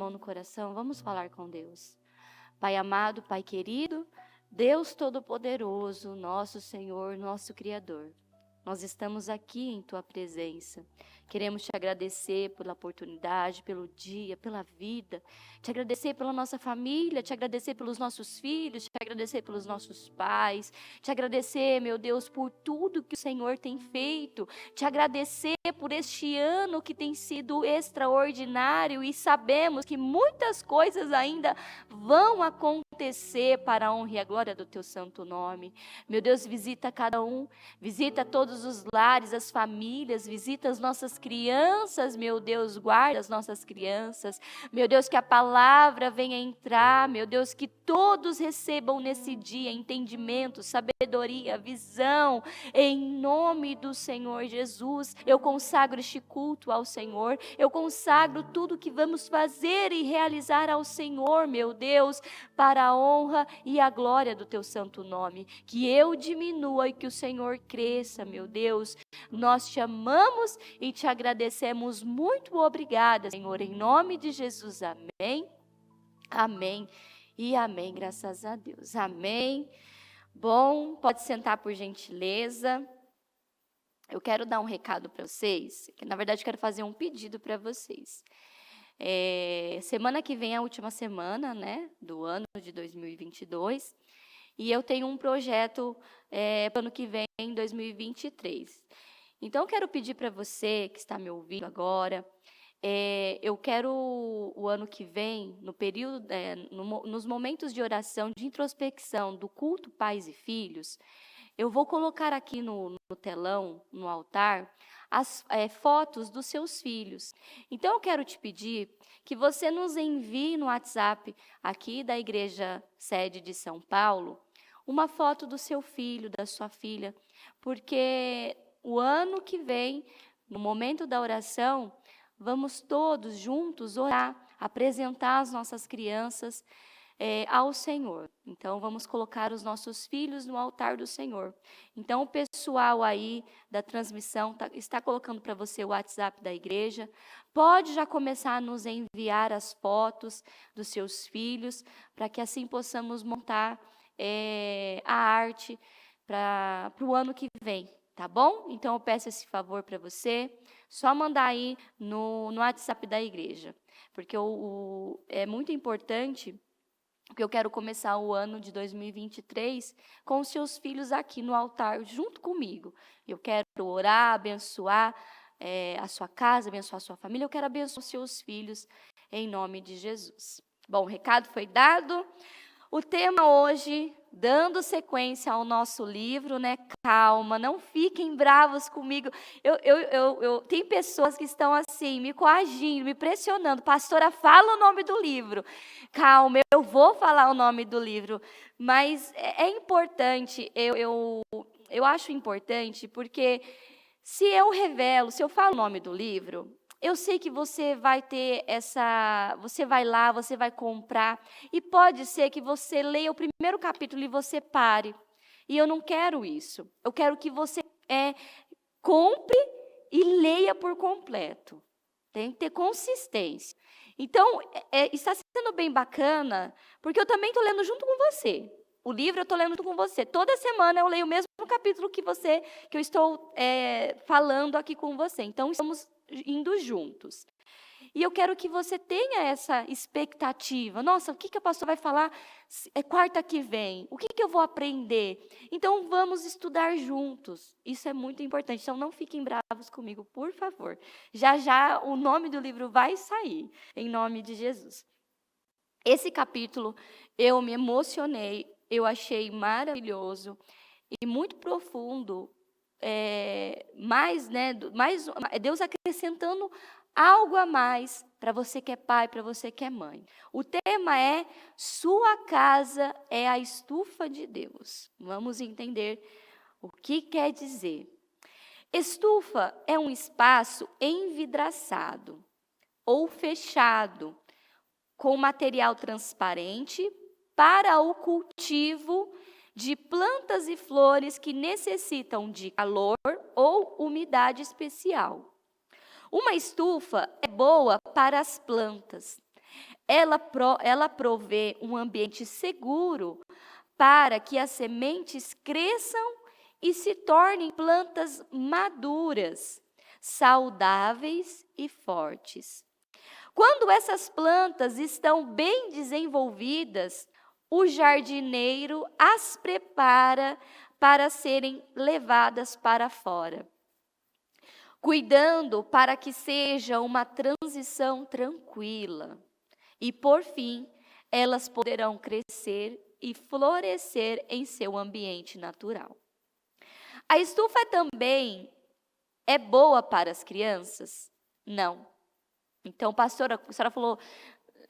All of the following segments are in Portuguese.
mão no coração, vamos falar com Deus. Pai amado, Pai querido, Deus Todo-Poderoso, nosso Senhor, nosso Criador. Nós estamos aqui em Tua presença. Queremos Te agradecer pela oportunidade, pelo dia, pela vida. Te agradecer pela nossa família, Te agradecer pelos nossos filhos, Te agradecer pelos nossos pais. Te agradecer, meu Deus, por tudo que o Senhor tem feito. Te agradecer por este ano que tem sido extraordinário e sabemos que muitas coisas ainda vão acontecer para a honra e a glória do Teu santo nome. Meu Deus, visita cada um, visita todos os lares, as famílias, visita as nossas crianças, meu Deus, guarda as nossas crianças, meu Deus, que a palavra venha entrar, meu Deus, que todos recebam nesse dia entendimento, sabedoria, visão, em nome do Senhor Jesus. Eu consagro este culto ao Senhor, eu consagro tudo que vamos fazer e realizar ao Senhor, meu Deus, para a honra e a glória do Teu santo nome, que eu diminua e que o Senhor cresça, meu Deus. Nós Te amamos e Te agradecemos. Muito obrigada, Senhor, em nome de Jesus. Amém, amém e amém, graças a Deus. Amém. Bom, pode sentar por gentileza. Eu quero dar um recado para vocês, que na verdade quero fazer um pedido para vocês. Semana que vem é a última semana, né, do ano de 2022, e eu tenho um projeto para o ano que vem, em 2023. Então, eu quero pedir para você que está me ouvindo agora, eu quero o ano que vem, no período, nos momentos de oração, de introspecção do culto Pais e Filhos, eu vou colocar aqui no telão, no altar, as fotos dos seus filhos. Então, eu quero te pedir que você nos envie no WhatsApp aqui da Igreja Sede de São Paulo, uma foto do seu filho, da sua filha, porque o ano que vem, no momento da oração, vamos todos juntos orar, apresentar as nossas crianças ao Senhor. Então, vamos colocar os nossos filhos no altar do Senhor. Então, o pessoal aí da transmissão está colocando para você o WhatsApp da igreja. Pode já começar a nos enviar as fotos dos seus filhos, para que assim possamos montar a arte para o ano que vem, tá bom? Então, eu peço esse favor para você, só mandar aí no WhatsApp da igreja, porque é muito importante, porque eu quero começar o ano de 2023 com os seus filhos aqui no altar, junto comigo. Eu quero orar, abençoar a sua casa, abençoar a sua família, eu quero abençoar os seus filhos, em nome de Jesus. Bom, o recado foi dado. O tema hoje, dando sequência ao nosso livro, né? Calma, não fiquem bravos comigo. Tem pessoas que estão assim, me coagindo, me pressionando. Pastora, fala o nome do livro. Calma, eu vou falar o nome do livro. Mas é importante, eu acho importante, porque se eu falo o nome do livro, eu sei que você vai ter você vai lá, você vai comprar, e pode ser que você leia o primeiro capítulo e você pare. E eu não quero isso. Eu quero que você compre e leia por completo. Tem que ter consistência. Então, está sendo bem bacana, porque eu também estou lendo junto com você. O livro eu estou lendo junto com você. Toda semana eu leio o mesmo capítulo que eu estou falando aqui com você. Então, estamos indo juntos. E eu quero que você tenha essa expectativa. Nossa, o que a pastora vai falar quarta que vem? O que eu vou aprender? Então, vamos estudar juntos. Isso é muito importante. Então, não fiquem bravos comigo, por favor. Já, já, o nome do livro vai sair, em nome de Jesus. Esse capítulo, eu me emocionei, eu achei maravilhoso e muito profundo. Deus acrescentando algo a mais para você que é pai, para você que é mãe. O tema é: sua casa é a estufa de Deus. Vamos entender o que quer dizer. Estufa é um espaço envidraçado ou fechado, com material transparente para o cultivo de plantas e flores que necessitam de calor ou umidade especial. Uma estufa é boa para as plantas. Ela provê um ambiente seguro para que as sementes cresçam e se tornem plantas maduras, saudáveis e fortes. Quando essas plantas estão bem desenvolvidas, o jardineiro as prepara para serem levadas para fora, cuidando para que seja uma transição tranquila. E, por fim, elas poderão crescer e florescer em seu ambiente natural. A estufa também é boa para as crianças? Não. Então, pastora, a senhora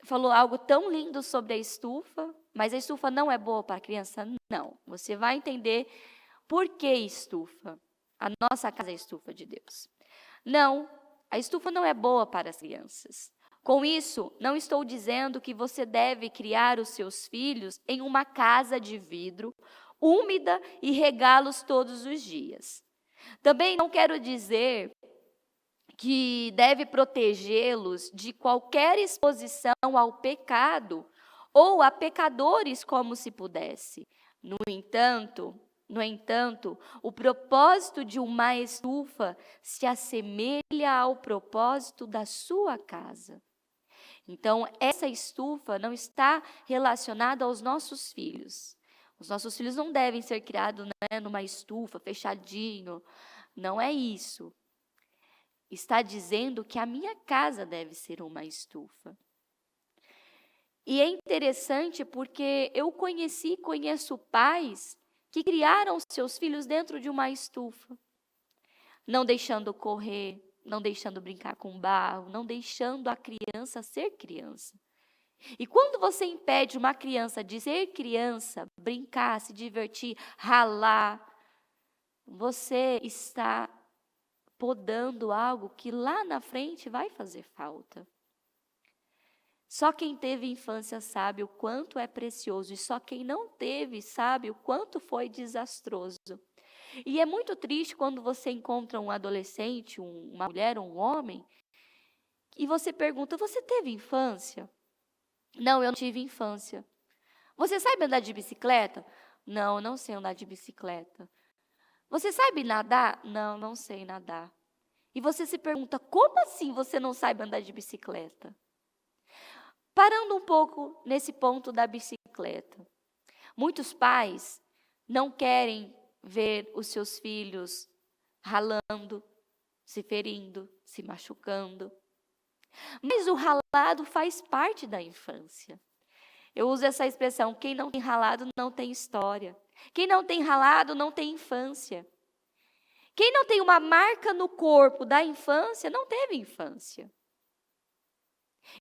falou algo tão lindo sobre a estufa, mas a estufa não é boa para a criança? Não. Você vai entender por que estufa. A nossa casa é a estufa de Deus. Não, a estufa não é boa para as crianças. Com isso, não estou dizendo que você deve criar os seus filhos em uma casa de vidro, úmida e regá-los todos os dias. Também não quero dizer que deve protegê-los de qualquer exposição ao pecado ou a pecadores como se pudesse. No entanto, o propósito de uma estufa se assemelha ao propósito da sua casa. Então, essa estufa não está relacionada aos nossos filhos. Os nossos filhos não devem ser criados, numa estufa, fechadinho. Não é isso. Está dizendo que a minha casa deve ser uma estufa. E é interessante porque eu conheço pais que criaram seus filhos dentro de uma estufa, não deixando correr, não deixando brincar com barro, não deixando a criança ser criança. E quando você impede uma criança de ser criança, brincar, se divertir, ralar, você está podando algo que lá na frente vai fazer falta. Só quem teve infância sabe o quanto é precioso, e só quem não teve sabe o quanto foi desastroso. E é muito triste quando você encontra um adolescente, uma mulher, um homem, e você pergunta: você teve infância? Não, eu não tive infância. Você sabe andar de bicicleta? Não, eu não sei andar de bicicleta. Você sabe nadar? Não, não sei nadar. E você se pergunta: como assim você não sabe andar de bicicleta? Parando um pouco nesse ponto da bicicleta. Muitos pais não querem ver os seus filhos ralando, se ferindo, se machucando. Mas o ralado faz parte da infância. Eu uso essa expressão: quem não tem ralado não tem história. Quem não tem ralado não tem infância. Quem não tem uma marca no corpo da infância não teve infância.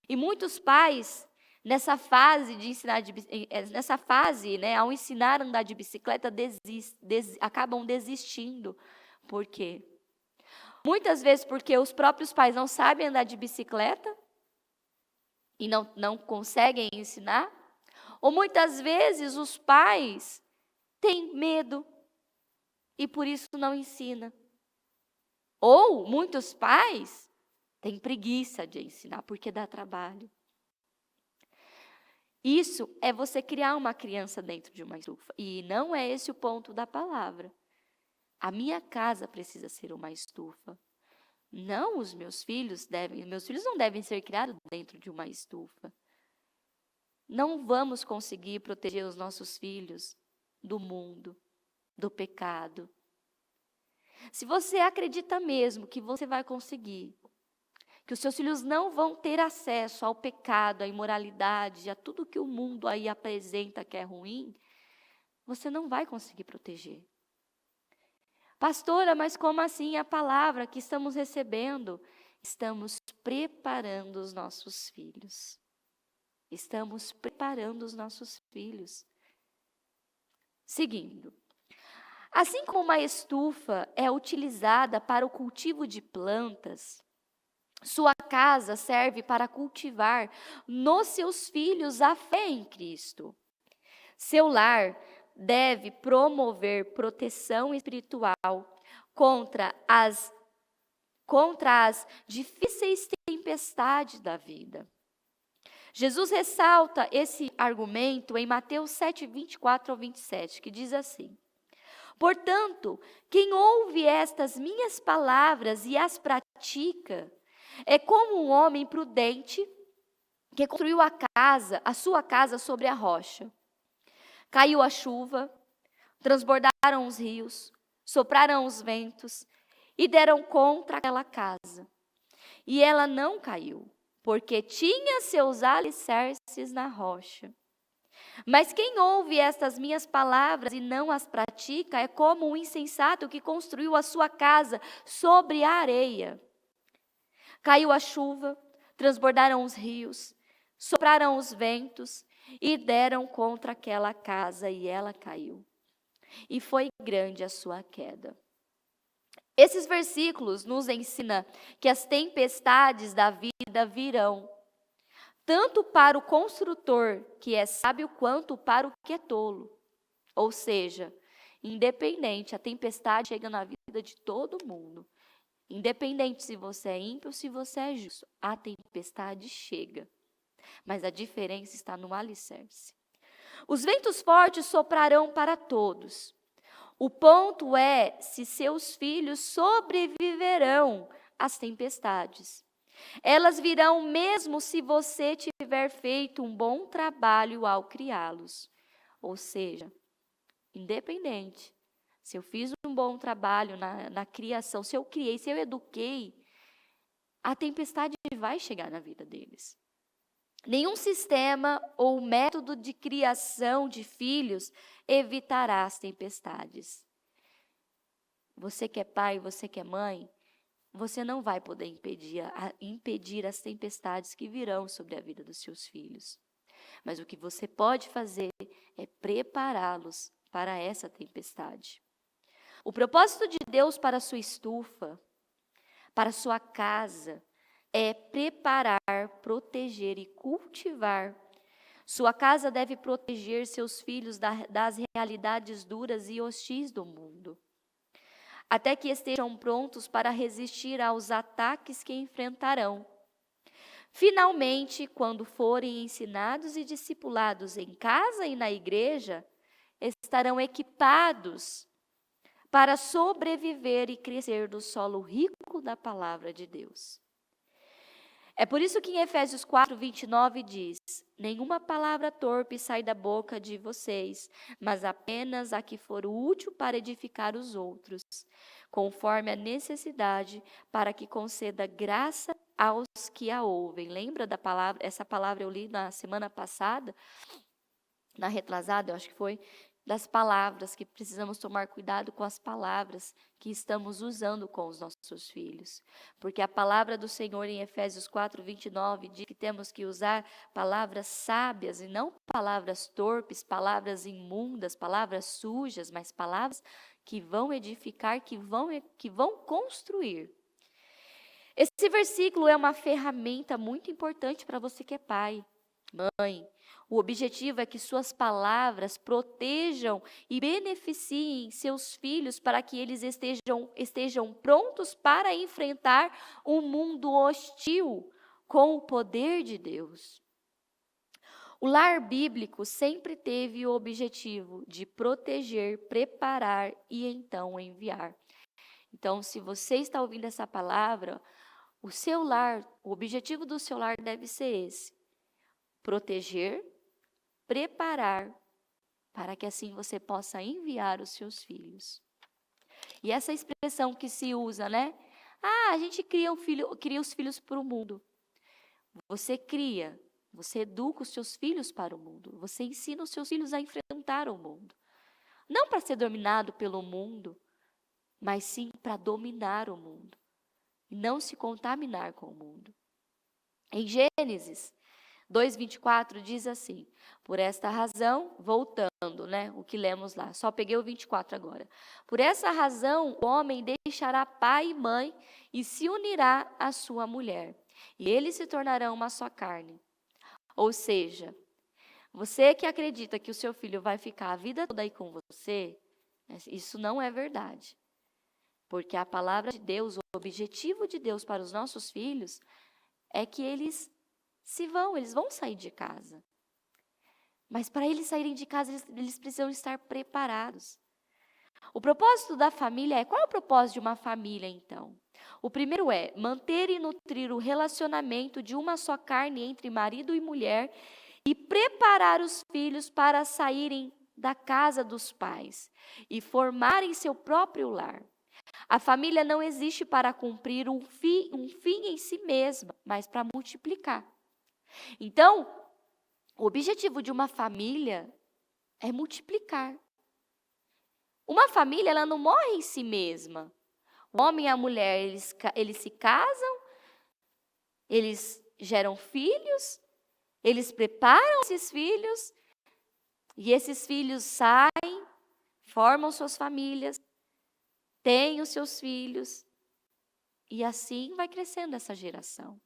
E muitos pais, nessa fase de ensinar ao ensinar a andar de bicicleta, acabam desistindo. Por quê? Muitas vezes porque os próprios pais não sabem andar de bicicleta e não conseguem ensinar. Ou muitas vezes os pais têm medo e por isso não ensinam. Ou muitos pais têm preguiça de ensinar porque dá trabalho. Isso é você criar uma criança dentro de uma estufa. E não é esse o ponto da palavra. A minha casa precisa ser uma estufa. Não, meus filhos não devem ser criados dentro de uma estufa. Não vamos conseguir proteger os nossos filhos do mundo, do pecado. Se você acredita mesmo que você vai conseguir, que os seus filhos não vão ter acesso ao pecado, à imoralidade, a tudo que o mundo aí apresenta que é ruim, você não vai conseguir proteger. Pastora, mas como assim a palavra que estamos recebendo? Estamos preparando os nossos filhos. Estamos preparando os nossos filhos. Seguindo. Assim como uma estufa é utilizada para o cultivo de plantas, sua casa serve para cultivar nos seus filhos a fé em Cristo. Seu lar deve promover proteção espiritual contra as difíceis tempestades da vida. Jesus ressalta esse argumento em Mateus 7, 24 ao 27, que diz assim: portanto, quem ouve estas minhas palavras e as pratica, é como um homem prudente que construiu a sua casa sobre a rocha. Caiu a chuva, transbordaram os rios, sopraram os ventos e deram contra aquela casa. E ela não caiu, porque tinha seus alicerces na rocha. Mas quem ouve estas minhas palavras e não as pratica é como um insensato que construiu a sua casa sobre a areia. Caiu a chuva, transbordaram os rios, sopraram os ventos e deram contra aquela casa, e ela caiu. E foi grande a sua queda. Esses versículos nos ensinam que as tempestades da vida virão, tanto para o construtor, que é sábio, quanto para o que é tolo. Ou seja, independente, a tempestade chega na vida de todo mundo. Independente se você é ímpio ou se você é justo, a tempestade chega. Mas a diferença está no alicerce. Os ventos fortes soprarão para todos. O ponto é se seus filhos sobreviverão às tempestades. Elas virão mesmo se você tiver feito um bom trabalho ao criá-los. Ou seja, independente, se eu fiz um bom trabalho na criação, se eu criei, se eu eduquei, a tempestade vai chegar na vida deles. Nenhum sistema ou método de criação de filhos evitará as tempestades. Você que é pai, você que é mãe, você não vai poder impedir as tempestades que virão sobre a vida dos seus filhos. Mas o que você pode fazer é prepará-los para essa tempestade. O propósito de Deus para a sua estufa, para a sua casa, é preparar, proteger e cultivar. Sua casa deve proteger seus filhos das realidades duras e hostis do mundo, até que estejam prontos para resistir aos ataques que enfrentarão. Finalmente, quando forem ensinados e discipulados em casa e na igreja, estarão equipados para sobreviver e crescer do solo rico da palavra de Deus. É por isso que em Efésios 4, 29 diz: nenhuma palavra torpe sai da boca de vocês, mas apenas a que for útil para edificar os outros, conforme a necessidade, para que conceda graça aos que a ouvem. Lembra da palavra? Essa palavra eu li na semana passada, na retrasada, eu acho que foi, das palavras, que precisamos tomar cuidado com as palavras que estamos usando com os nossos filhos. Porque a palavra do Senhor em Efésios 4, 29 diz que temos que usar palavras sábias e não palavras torpes, palavras imundas, palavras sujas, mas palavras que vão edificar, que vão construir. Esse versículo é uma ferramenta muito importante para você que é pai, mãe. O objetivo é que suas palavras protejam e beneficiem seus filhos para que eles estejam prontos para enfrentar um mundo hostil com o poder de Deus. O lar bíblico sempre teve o objetivo de proteger, preparar e então enviar. Então, se você está ouvindo essa palavra, o seu lar, o objetivo do seu lar deve ser esse: proteger, preparar, para que assim você possa enviar os seus filhos. E essa expressão que se usa, né? A gente cria os filhos para o mundo. Você cria, você educa os seus filhos para o mundo. Você ensina os seus filhos a enfrentar o mundo. Não para ser dominado pelo mundo, mas sim para dominar o mundo. E não se contaminar com o mundo. Em Gênesis 2:24 diz assim: por esta razão, voltando, né, o que lemos lá, só peguei o 24 agora. Por essa razão, o homem deixará pai e mãe e se unirá à sua mulher, e eles se tornarão uma só carne. Ou seja, você que acredita que o seu filho vai ficar a vida toda aí com você, isso não é verdade. Porque a palavra de Deus, o objetivo de Deus para os nossos filhos é que eles se vão, eles vão sair de casa. Mas para eles saírem de casa, eles precisam estar preparados. O propósito da família qual é o propósito de uma família, então? O primeiro é manter e nutrir o relacionamento de uma só carne entre marido e mulher e preparar os filhos para saírem da casa dos pais e formarem seu próprio lar. A família não existe para cumprir um fim em si mesma, mas para multiplicar. Então, o objetivo de uma família é multiplicar. Uma família, ela não morre em si mesma. O homem e a mulher, eles se casam, eles geram filhos, eles preparam esses filhos, e esses filhos saem, formam suas famílias, têm os seus filhos, e assim vai crescendo essa geração.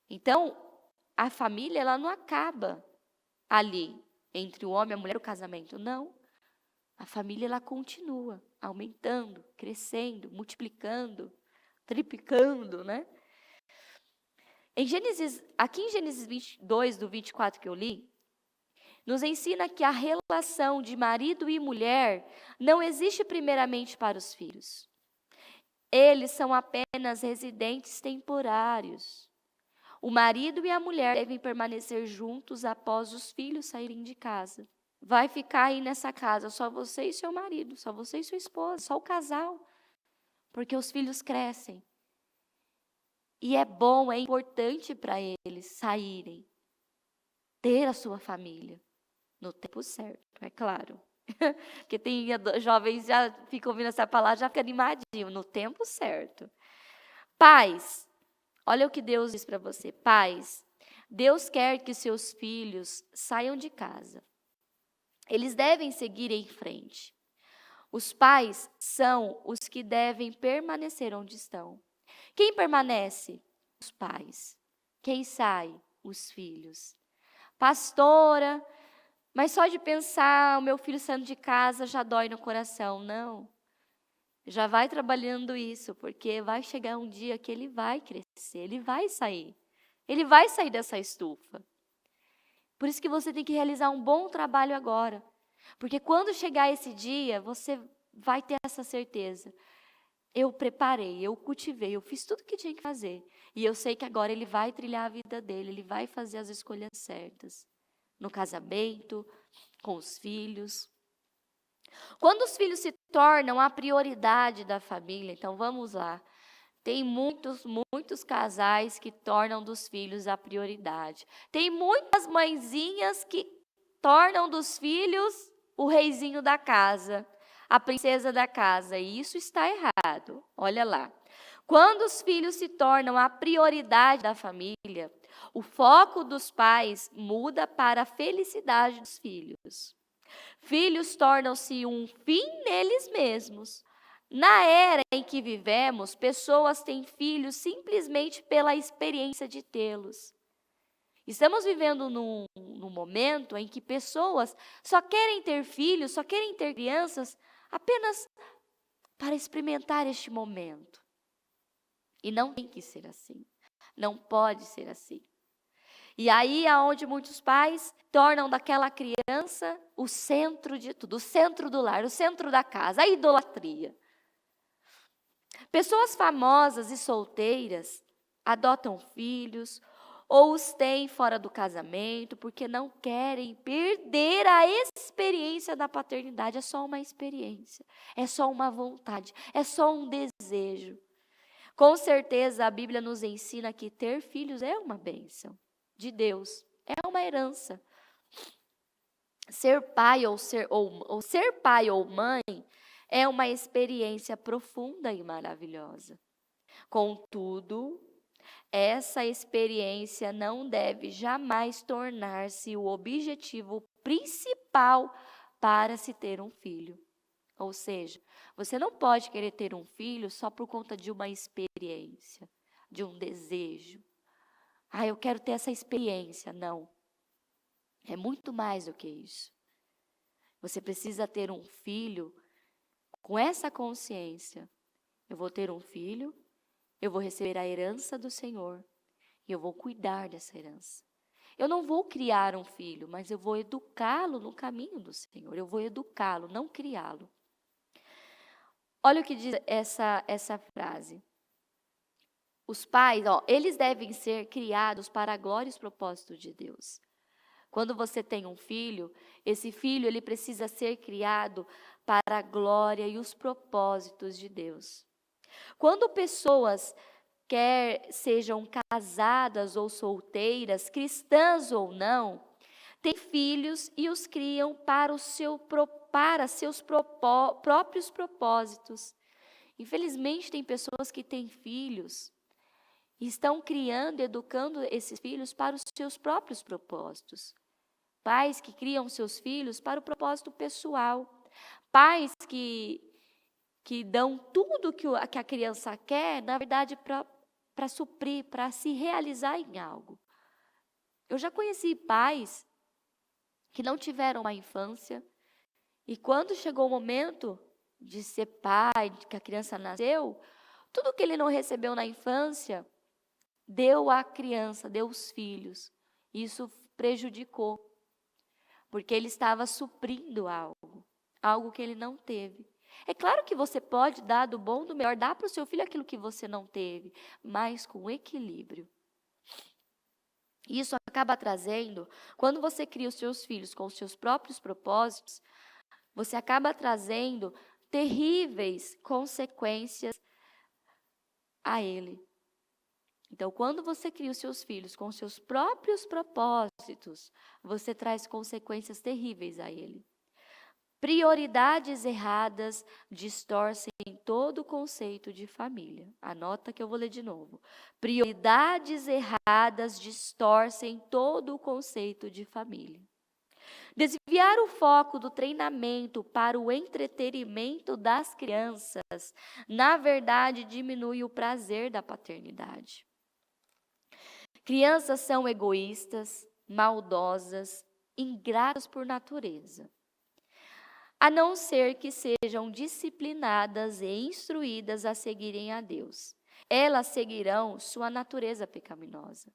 Então, a família, ela não acaba ali, entre o homem e a mulher, o casamento, não. A família, ela continua aumentando, crescendo, multiplicando, triplicando, né? Aqui em Gênesis 22, do 24 que eu li, nos ensina que a relação de marido e mulher não existe primeiramente para os filhos. Eles são apenas residentes temporários. O marido e a mulher devem permanecer juntos após os filhos saírem de casa. Vai ficar aí nessa casa só você e seu marido, só você e sua esposa, só o casal, porque os filhos crescem. E é bom, é importante para eles saírem, ter a sua família, no tempo certo, é claro. Porque tem jovens já ficam ouvindo essa palavra, já ficam animadinhos, no tempo certo. Pais, olha o que Deus diz para você. Pais, Deus quer que seus filhos saiam de casa. Eles devem seguir em frente. Os pais são os que devem permanecer onde estão. Quem permanece? Os pais. Quem sai? Os filhos. Pastora, mas só de pensar o meu filho saindo de casa já dói no coração. Não. Já vai trabalhando isso, porque vai chegar um dia que ele vai crescer, ele vai sair. Ele vai sair dessa estufa. Por isso que você tem que realizar um bom trabalho agora. Porque quando chegar esse dia, você vai ter essa certeza. Eu preparei, eu cultivei, eu fiz tudo o que tinha que fazer. E eu sei que agora ele vai trilhar a vida dele, ele vai fazer as escolhas certas. No casamento, com os filhos. Quando os filhos se tornam a prioridade da família, então vamos lá. Tem muitos casais que tornam dos filhos a prioridade. Tem muitas mãezinhas que tornam dos filhos o reizinho da casa, a princesa da casa. E isso está errado. Olha lá. Quando os filhos se tornam a prioridade da família, o foco dos pais muda para a felicidade dos filhos. Filhos tornam-se um fim neles mesmos. Na era em que vivemos, pessoas têm filhos simplesmente pela experiência de tê-los. Estamos vivendo num momento em que pessoas só querem ter filhos, só querem ter crianças apenas para experimentar este momento. E não tem que ser assim. Não pode ser assim. E aí é onde muitos pais tornam daquela criança o centro de tudo, o centro do lar, o centro da casa, a idolatria. Pessoas famosas e solteiras adotam filhos ou os têm fora do casamento porque não querem perder a experiência da paternidade. É só uma experiência, é só uma vontade, é só um desejo. Com certeza a Bíblia nos ensina que ter filhos é uma bênção de Deus, é uma herança. Ser pai ou ser pai ou mãe é uma experiência profunda e maravilhosa. Contudo, essa experiência não deve jamais tornar-se o objetivo principal para se ter um filho. Ou seja, você não pode querer ter um filho só por conta de uma experiência, de um desejo. Ah, eu quero ter essa experiência. Não. É muito mais do que isso. Você precisa ter um filho com essa consciência. Eu vou ter um filho, eu vou receber a herança do Senhor. E eu vou cuidar dessa herança. Eu não vou criar um filho, mas eu vou educá-lo no caminho do Senhor. Eu vou educá-lo, não criá-lo. Olha o que diz essa frase. Os pais, eles devem ser criados para a glória e os propósitos de Deus. Quando você tem um filho, esse filho ele precisa ser criado para a glória e os propósitos de Deus. Quando pessoas, quer sejam casadas ou solteiras, cristãs ou não, têm filhos e os criam para seus próprios propósitos. Infelizmente, tem pessoas que têm filhos e estão criando, educando esses filhos para os seus próprios propósitos. Pais que criam seus filhos para o propósito pessoal. Pais que dão tudo que a criança quer, na verdade, para suprir, para se realizar em algo. Eu já conheci pais que não tiveram uma infância e quando chegou o momento de ser pai, de que a criança nasceu, tudo que ele não recebeu na infância, deu à criança, deu aos filhos. Isso prejudicou, porque ele estava suprindo algo que ele não teve. É claro que você pode dar do bom, do melhor, dar para o seu filho aquilo que você não teve, mas com equilíbrio. Isso acaba trazendo, quando você cria os seus filhos com os seus próprios propósitos, você acaba trazendo terríveis consequências a ele. Então, quando você cria os seus filhos com os seus próprios propósitos, você traz consequências terríveis a ele. Prioridades erradas distorcem todo o conceito de família. Anota que eu vou ler de novo. Prioridades erradas distorcem todo o conceito de família. Desviar o foco do treinamento para o entretenimento das crianças, na verdade, diminui o prazer da paternidade. Crianças são egoístas, maldosas, ingratas por natureza. A não ser que sejam disciplinadas e instruídas a seguirem a Deus. Elas seguirão sua natureza pecaminosa.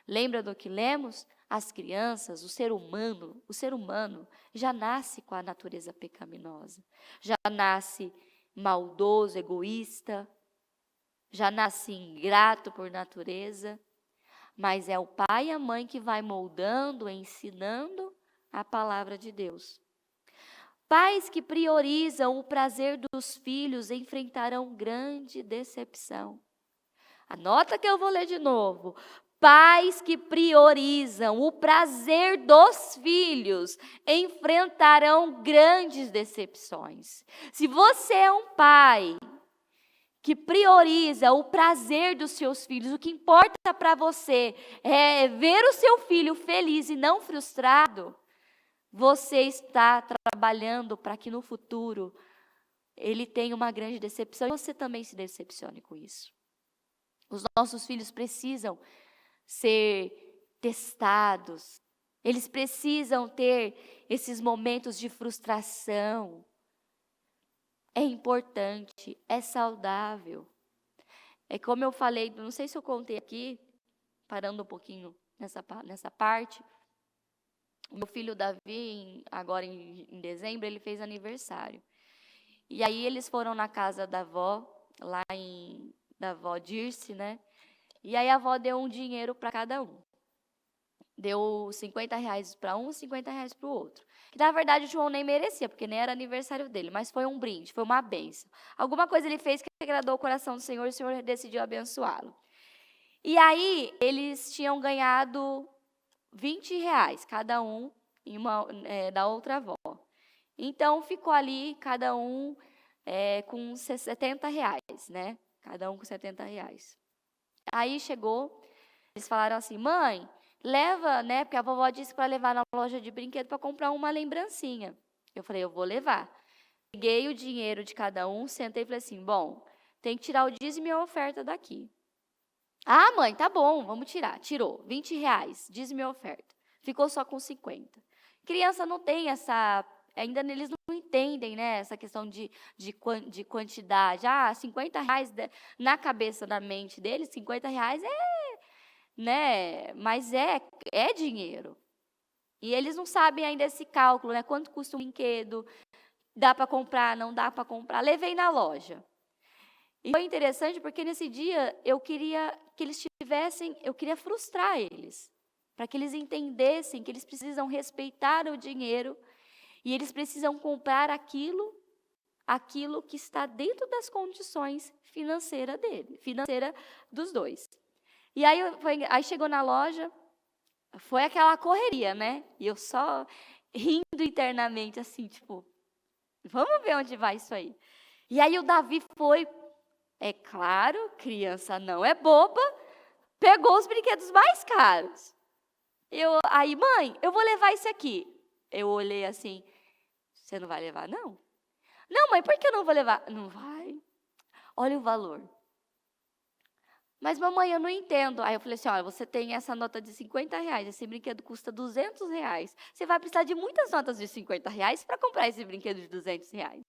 Lembra do que lemos? As crianças, o ser humano já nasce com a natureza pecaminosa. Já nasce maldoso, egoísta, já nasce ingrato por natureza. Mas é o pai e a mãe que vai moldando, ensinando a palavra de Deus. Pais que priorizam o prazer dos filhos enfrentarão grande decepção. Anota que eu vou ler de novo. Pais que priorizam o prazer dos filhos enfrentarão grandes decepções. Se você é um pai que prioriza o prazer dos seus filhos, o que importa para você é ver o seu filho feliz e não frustrado, você está trabalhando para que no futuro ele tenha uma grande decepção e você também se decepcione com isso. Os nossos filhos precisam ser testados, eles precisam ter esses momentos de frustração. É importante, é saudável. É como eu falei, não sei se eu contei aqui, parando um pouquinho nessa parte. O meu filho Davi, agora em dezembro, ele fez aniversário. E aí eles foram na casa da avó, da avó Dirce, né? E aí a avó deu um dinheiro para cada um. Deu R$50 para um, R$50 para o outro. Que na verdade o João nem merecia, porque nem era aniversário dele, mas foi um brinde, foi uma bênção. Alguma coisa ele fez que agradou o coração do Senhor e o Senhor decidiu abençoá-lo. E aí eles tinham ganhado R$20, cada um da outra avó. Então ficou ali cada um com R$70, né? Cada um com R$70. Aí chegou, eles falaram assim, mãe, leva, né? Porque a vovó disse para levar na loja de brinquedo para comprar uma lembrancinha. Eu falei, eu vou levar. Peguei o dinheiro de cada um, sentei e falei assim, bom, tem que tirar o dízimo e a oferta daqui. Ah, mãe, tá bom, vamos tirar. Tirou, R$20, dízimo e oferta. Ficou só com 50. Criança não tem ainda eles não entendem, né, essa questão de quantidade. R$50 na cabeça, na mente deles, R$50 né? Mas é dinheiro. E eles não sabem ainda esse cálculo, né? Quanto custa um brinquedo? Dá para comprar, não dá para comprar? Levei na loja. E foi interessante porque nesse dia eu queria que eles tivessem, eu queria frustrar eles, para que eles entendessem que eles precisam respeitar o dinheiro e eles precisam comprar aquilo que está dentro das condições financeiras dos dois. E aí chegou na loja, foi aquela correria, né? E eu só rindo internamente, assim, tipo, vamos ver onde vai isso aí. E aí o Davi foi, é claro, criança não é boba, pegou os brinquedos mais caros. Aí, mãe, eu vou levar esse aqui. Eu olhei assim, você não vai levar, não? Não, mãe, por que eu não vou levar? Não vai. Olha o valor. Mas, mamãe, eu não entendo. Aí eu falei assim, olha, você tem essa nota de R$50, esse brinquedo custa R$200. Você vai precisar de muitas notas de R$50 para comprar esse brinquedo de R$200.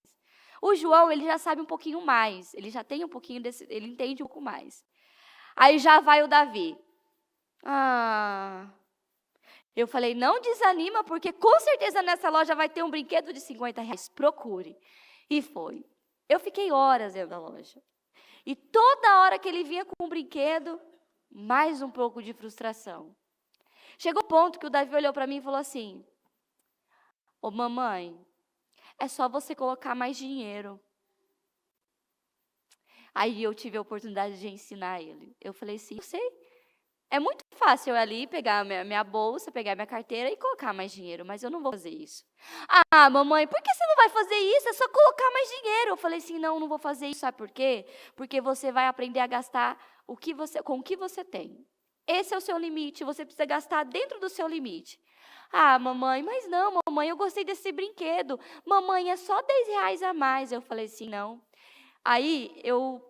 O João, ele já sabe um pouquinho mais, ele já tem um pouquinho ele entende um pouco mais. Aí já vai o Davi. Eu falei, não desanima, porque com certeza nessa loja vai ter um brinquedo de R$50. Procure. E foi. Eu fiquei horas dentro da loja. E toda hora que ele vinha com um brinquedo, mais um pouco de frustração. Chegou o ponto que o Davi olhou para mim e falou assim, ô mamãe, é só você colocar mais dinheiro. Aí eu tive a oportunidade de ensinar ele. Eu falei assim, eu sei, é muito fácil eu ali pegar minha bolsa, pegar minha carteira e colocar mais dinheiro, mas eu não vou fazer isso. Ah, mamãe, por que você não vai fazer isso? É só colocar mais dinheiro. Eu falei assim, não vou fazer isso, sabe por quê? Porque você vai aprender a gastar com o que você tem. Esse é o seu limite, você precisa gastar dentro do seu limite. Ah, mamãe, mas não, mamãe, eu gostei desse brinquedo. Mamãe, é só R$10 a mais. Eu falei assim, não. Aí eu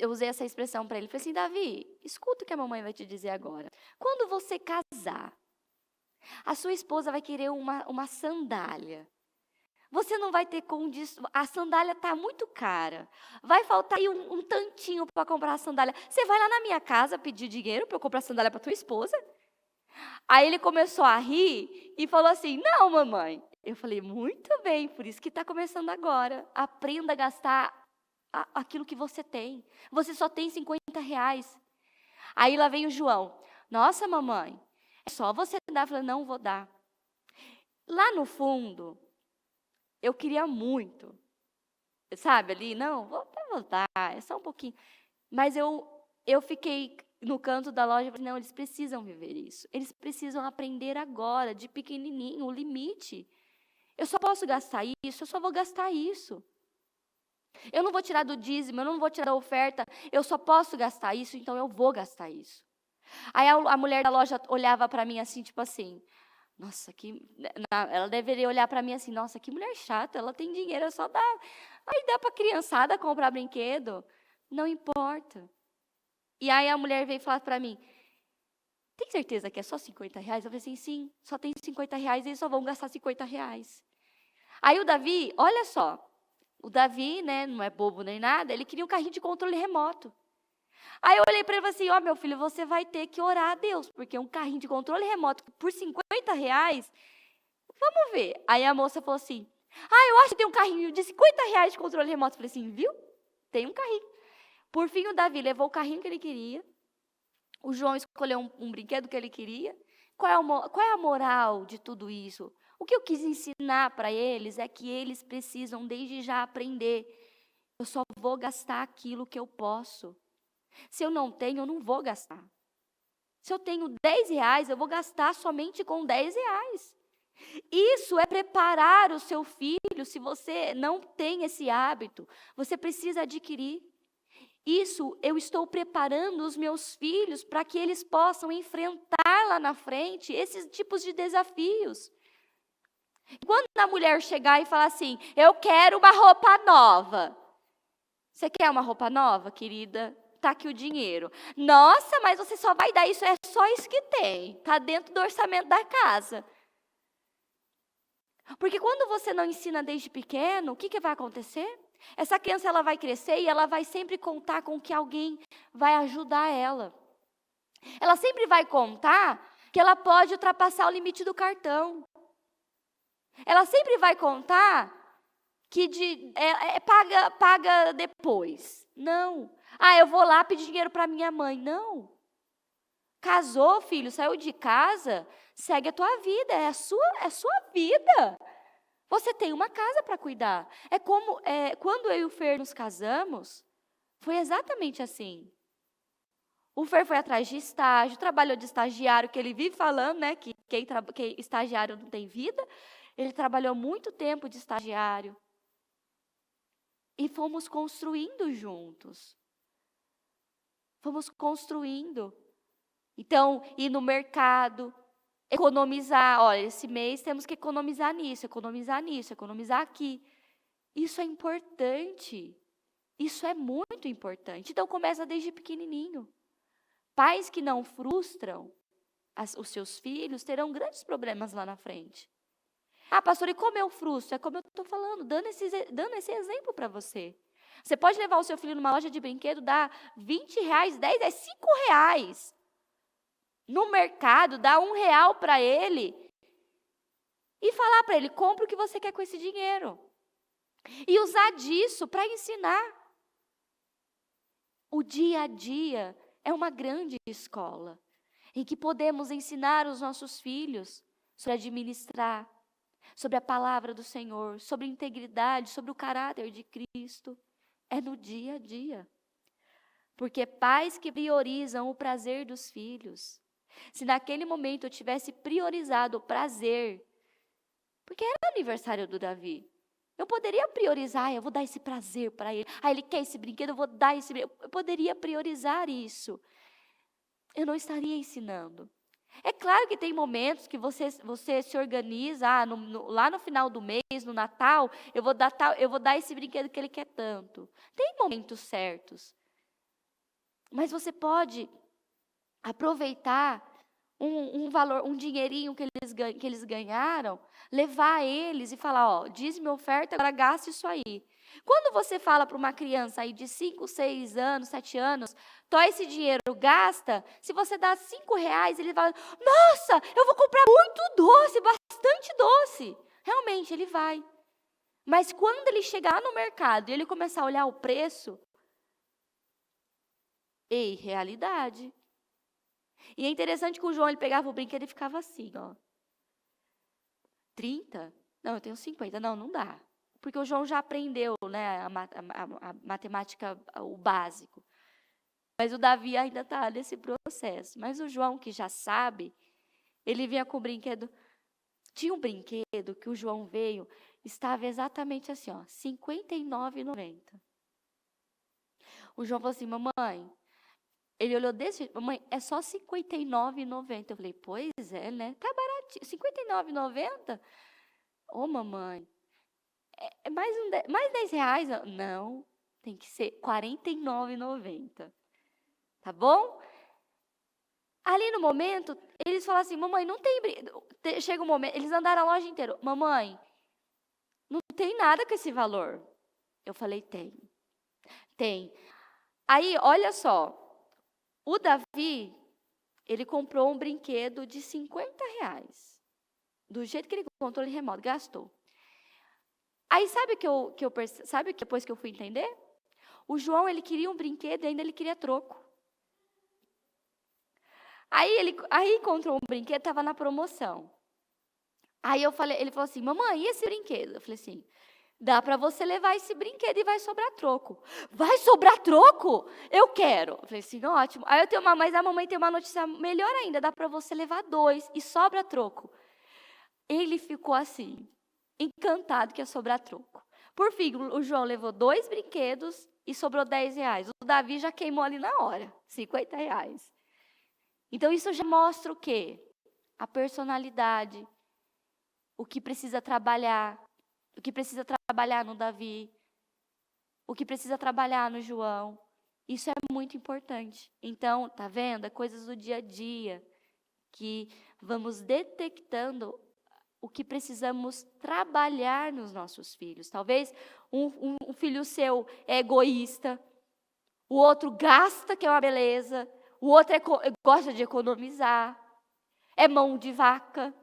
usei essa expressão para ele. Falei assim, Davi, escuta o que a mamãe vai te dizer agora. Quando você casar, a sua esposa vai querer uma sandália. Você não vai ter condição, a sandália está muito cara. Vai faltar aí um tantinho para comprar a sandália. Você vai lá na minha casa pedir dinheiro para eu comprar a sandália para tua esposa? Aí ele começou a rir e falou assim, não, mamãe. Eu falei, muito bem, por isso que está começando agora. Aprenda a gastar aquilo que você tem. Você só tem R$50. Aí lá vem o João. Nossa, mamãe, é só você dar. Eu falei, não vou dar. Lá no fundo, eu queria muito. Sabe, ali, não, vou dar, é só um pouquinho. Mas eu fiquei no canto da loja e falei, não, eles precisam viver isso. Eles precisam aprender agora, de pequenininho, o limite. Eu só posso gastar isso, eu só vou gastar isso. Eu não vou tirar do dízimo, eu não vou tirar da oferta, eu só posso gastar isso, então eu vou gastar isso. Aí a mulher da loja olhava para mim assim, tipo assim, nossa, ela deveria olhar para mim assim, nossa, que mulher chata, ela tem dinheiro, só dá. Aí dá para a criançada comprar brinquedo, não importa. E aí a mulher veio falar para mim, tem certeza que é só R$50? Eu falei assim, sim, só tem R$50 e eles só vão gastar R$50. Aí o Davi, olha só, o Davi, né, não é bobo nem nada, ele queria um carrinho de controle remoto. Aí eu olhei para ele e falei assim, meu filho, você vai ter que orar a Deus, porque um carrinho de controle remoto por R$50, vamos ver. Aí a moça falou assim, eu acho que tem um carrinho de R$50 de controle remoto. Eu falei assim, viu? Tem um carrinho. Por fim, o Davi levou o carrinho que ele queria, o João escolheu um brinquedo que ele queria. Qual é a moral de tudo isso? O que eu quis ensinar para eles é que eles precisam desde já aprender. Eu só vou gastar aquilo que eu posso. Se eu não tenho, eu não vou gastar. Se eu tenho R$10, eu vou gastar somente com R$10. Isso é preparar o seu filho. Se você não tem esse hábito, você precisa adquirir. Isso eu estou preparando os meus filhos para que eles possam enfrentar lá na frente esses tipos de desafios. Quando a mulher chegar e falar assim, eu quero uma roupa nova. Você quer uma roupa nova, querida? Está aqui o dinheiro. Nossa, mas você só vai dar isso, é só isso que tem. Está dentro do orçamento da casa. Porque quando você não ensina desde pequeno, o que vai acontecer? Essa criança ela vai crescer e ela vai sempre contar com que alguém vai ajudar ela. Ela sempre vai contar que ela pode ultrapassar o limite do cartão. Ela sempre vai contar que paga depois. Não. Eu vou lá pedir dinheiro para minha mãe. Não. Casou, filho, saiu de casa, segue a tua vida, é a sua vida. Você tem uma casa para cuidar. Quando eu e o Fer nos casamos, foi exatamente assim. O Fer foi atrás de estágio, trabalhou de estagiário, que ele vive falando, né, que estagiário não tem vida. Ele trabalhou muito tempo de estagiário. E fomos construindo juntos. Fomos construindo. Então, ir no mercado, economizar. Olha, esse mês temos que economizar nisso, economizar aqui. Isso é importante. Isso é muito importante. Então, começa desde pequenininho. Pais que não frustram os seus filhos terão grandes problemas lá na frente. Pastor, e como eu frustro? É como eu estou falando, dando esse exemplo para você. Você pode levar o seu filho numa loja de brinquedo, dar R$20, 10, R$5. No mercado, dar R$1 para ele e falar para ele, compra o que você quer com esse dinheiro. E usar disso para ensinar. O dia a dia é uma grande escola, em que podemos ensinar os nossos filhos sobre administrar, sobre a palavra do Senhor, sobre integridade, sobre o caráter de Cristo. É no dia a dia. Porque pais que priorizam o prazer dos filhos, se naquele momento eu tivesse priorizado o prazer, porque era aniversário do Davi, eu poderia priorizar, eu vou dar esse prazer para ele. Ele quer esse brinquedo, eu vou dar esse brinquedo. Eu poderia priorizar isso. Eu não estaria ensinando. É claro que tem momentos que você se organiza, lá no final do mês, no Natal, eu vou dar esse brinquedo que ele quer tanto. Tem momentos certos. Mas você pode aproveitar um valor, um dinheirinho que eles ganharam, levar eles e falar, dízimo, oferta, agora gaste isso aí. Quando você fala para uma criança aí de 5, 6 anos, 7 anos, esse dinheiro, gasta, se você dá R$5, ele vai, nossa, eu vou comprar muito doce, bastante doce. Realmente, ele vai. Mas quando ele chegar no mercado e ele começar a olhar o preço, realidade. E é interessante que o João, ele pegava o brinquedo e ficava assim, 30? Não, eu tenho 50. Não dá. Porque o João já aprendeu, né, a matemática, o básico. Mas o Davi ainda está nesse processo. Mas o João, que já sabe, ele vinha com o brinquedo. Tinha um brinquedo que o João veio, estava exatamente assim, R$ 59,90. O João falou assim, mamãe, ele olhou desse jeito, mamãe, é só R$ 59,90. Eu falei, pois é, né? Tá baratinho, R$ 59,90? Ô, mamãe, é mais R$10? Não, tem que ser R$ 49,90. Tá bom? Ali no momento, eles falam assim, mamãe, não tem brinquedo. Chega um momento, eles andaram a loja inteira. Mamãe, não tem nada com esse valor. Eu falei, tem. Aí, olha só. O Davi, ele comprou um brinquedo de R$50. Do jeito que ele controle remoto, gastou. Aí, sabe sabe depois que eu fui entender? O João, ele queria um brinquedo e ainda ele queria troco. Aí encontrou um brinquedo, estava na promoção. Aí ele falou assim, mamãe, e esse brinquedo? Eu falei assim, dá para você levar esse brinquedo e vai sobrar troco. Vai sobrar troco? Eu quero. Eu falei assim, ótimo. Aí mas a mamãe tem uma notícia melhor ainda, dá para você levar 2 e sobra troco. Ele ficou assim, encantado que ia sobrar troco. Por fim, o João levou 2 brinquedos e sobrou R$10. O Davi já queimou ali na hora, R$50. Então, isso já mostra o quê? A personalidade, o que precisa trabalhar no Davi, o que precisa trabalhar no João. Isso é muito importante. Então, tá vendo? É coisas do dia a dia que vamos detectando o que precisamos trabalhar nos nossos filhos. Talvez um filho seu é egoísta, o outro gasta, que é uma beleza, o outro gosta de economizar, é mão de vaca.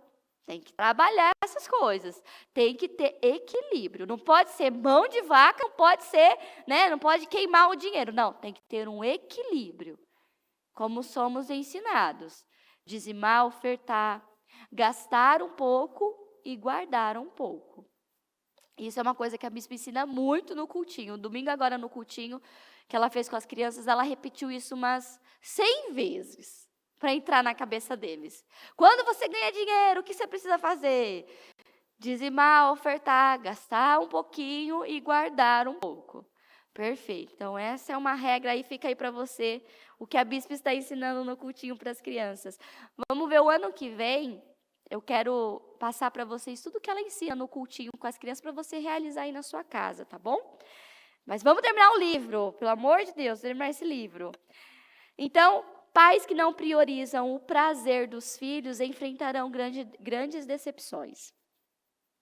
Tem que trabalhar essas coisas, tem que ter equilíbrio. Não pode ser mão de vaca, não pode ser, né, não pode queimar o dinheiro. Não, tem que ter um equilíbrio, como somos ensinados. Dizimar, ofertar, gastar um pouco e guardar um pouco. Isso é uma coisa que a bispa ensina muito no cultinho. Domingo agora no cultinho que ela fez com as crianças, ela repetiu isso umas 100 vezes. Para entrar na cabeça deles. Quando você ganha dinheiro, o que você precisa fazer? Dizimar, ofertar, gastar um pouquinho e guardar um pouco. Perfeito. Então, essa é uma regra aí, fica aí para você, o que a bispa está ensinando no cultinho para as crianças. Vamos ver o ano que vem, eu quero passar para vocês tudo que ela ensina no cultinho com as crianças para você realizar aí na sua casa, tá bom? Mas vamos terminar o livro, pelo amor de Deus, terminar esse livro. Então, pais que não priorizam o prazer dos filhos enfrentarão grandes decepções.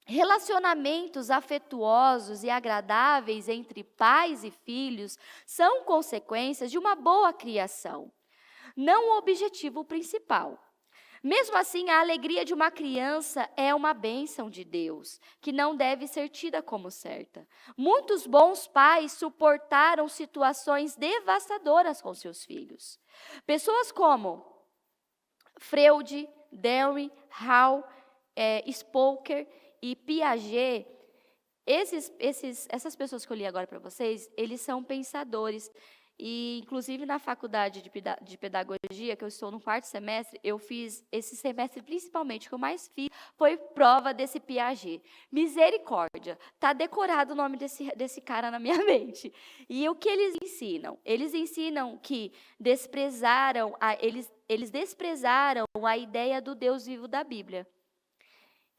Relacionamentos afetuosos e agradáveis entre pais e filhos são consequências de uma boa criação, não o objetivo principal. Mesmo assim, a alegria de uma criança é uma bênção de Deus, que não deve ser tida como certa. Muitos bons pais suportaram situações devastadoras com seus filhos. Pessoas como Freud, Dewey, Hall, Spolker e Piaget, essas pessoas que eu li agora para vocês, eles são pensadores. E, inclusive, na faculdade de pedagogia, que eu estou no 4º semestre, eu fiz, esse semestre principalmente, o que eu mais fiz foi prova desse Piaget. Misericórdia, está decorado o nome desse cara na minha mente. E o que eles ensinam? Eles ensinam que eles desprezaram a ideia do Deus vivo da Bíblia.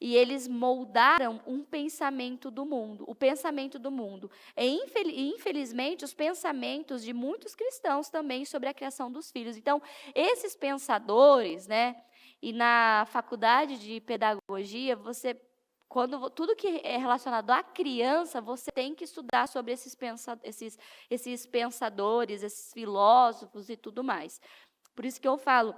E eles moldaram um pensamento do mundo, o pensamento do mundo. E, infelizmente, os pensamentos de muitos cristãos também sobre a criação dos filhos. Então, esses pensadores, né, e na faculdade de pedagogia, tudo que é relacionado à criança, você tem que estudar sobre esses pensadores, esses filósofos e tudo mais. Por isso que eu falo,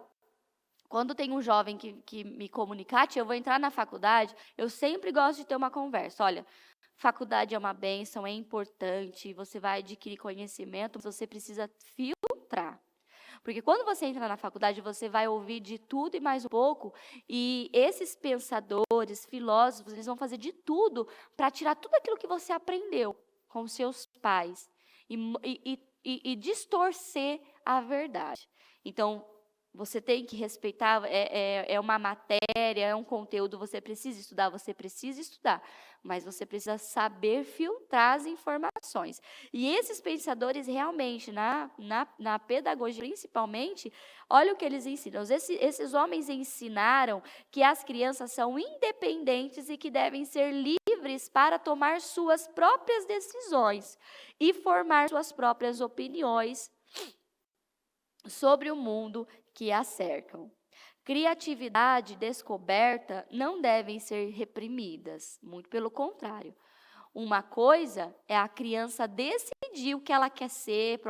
quando tem um jovem que me comunica, eu vou entrar na faculdade, eu sempre gosto de ter uma conversa. Olha, faculdade é uma bênção, é importante, você vai adquirir conhecimento, mas você precisa filtrar. Porque quando você entra na faculdade, você vai ouvir de tudo e mais um pouco, e esses pensadores, filósofos, eles vão fazer de tudo para tirar tudo aquilo que você aprendeu com seus pais e distorcer a verdade. Então, você tem que respeitar, é uma matéria, é um conteúdo, você precisa estudar, mas você precisa saber filtrar as informações. E esses pensadores realmente, na pedagogia principalmente, olha o que eles ensinam. Esses homens ensinaram que as crianças são independentes e que devem ser livres para tomar suas próprias decisões e formar suas próprias opiniões sobre o mundo que a cercam. Criatividade e descoberta não devem ser reprimidas, muito pelo contrário. Uma coisa é a criança decidir o que ela quer ser,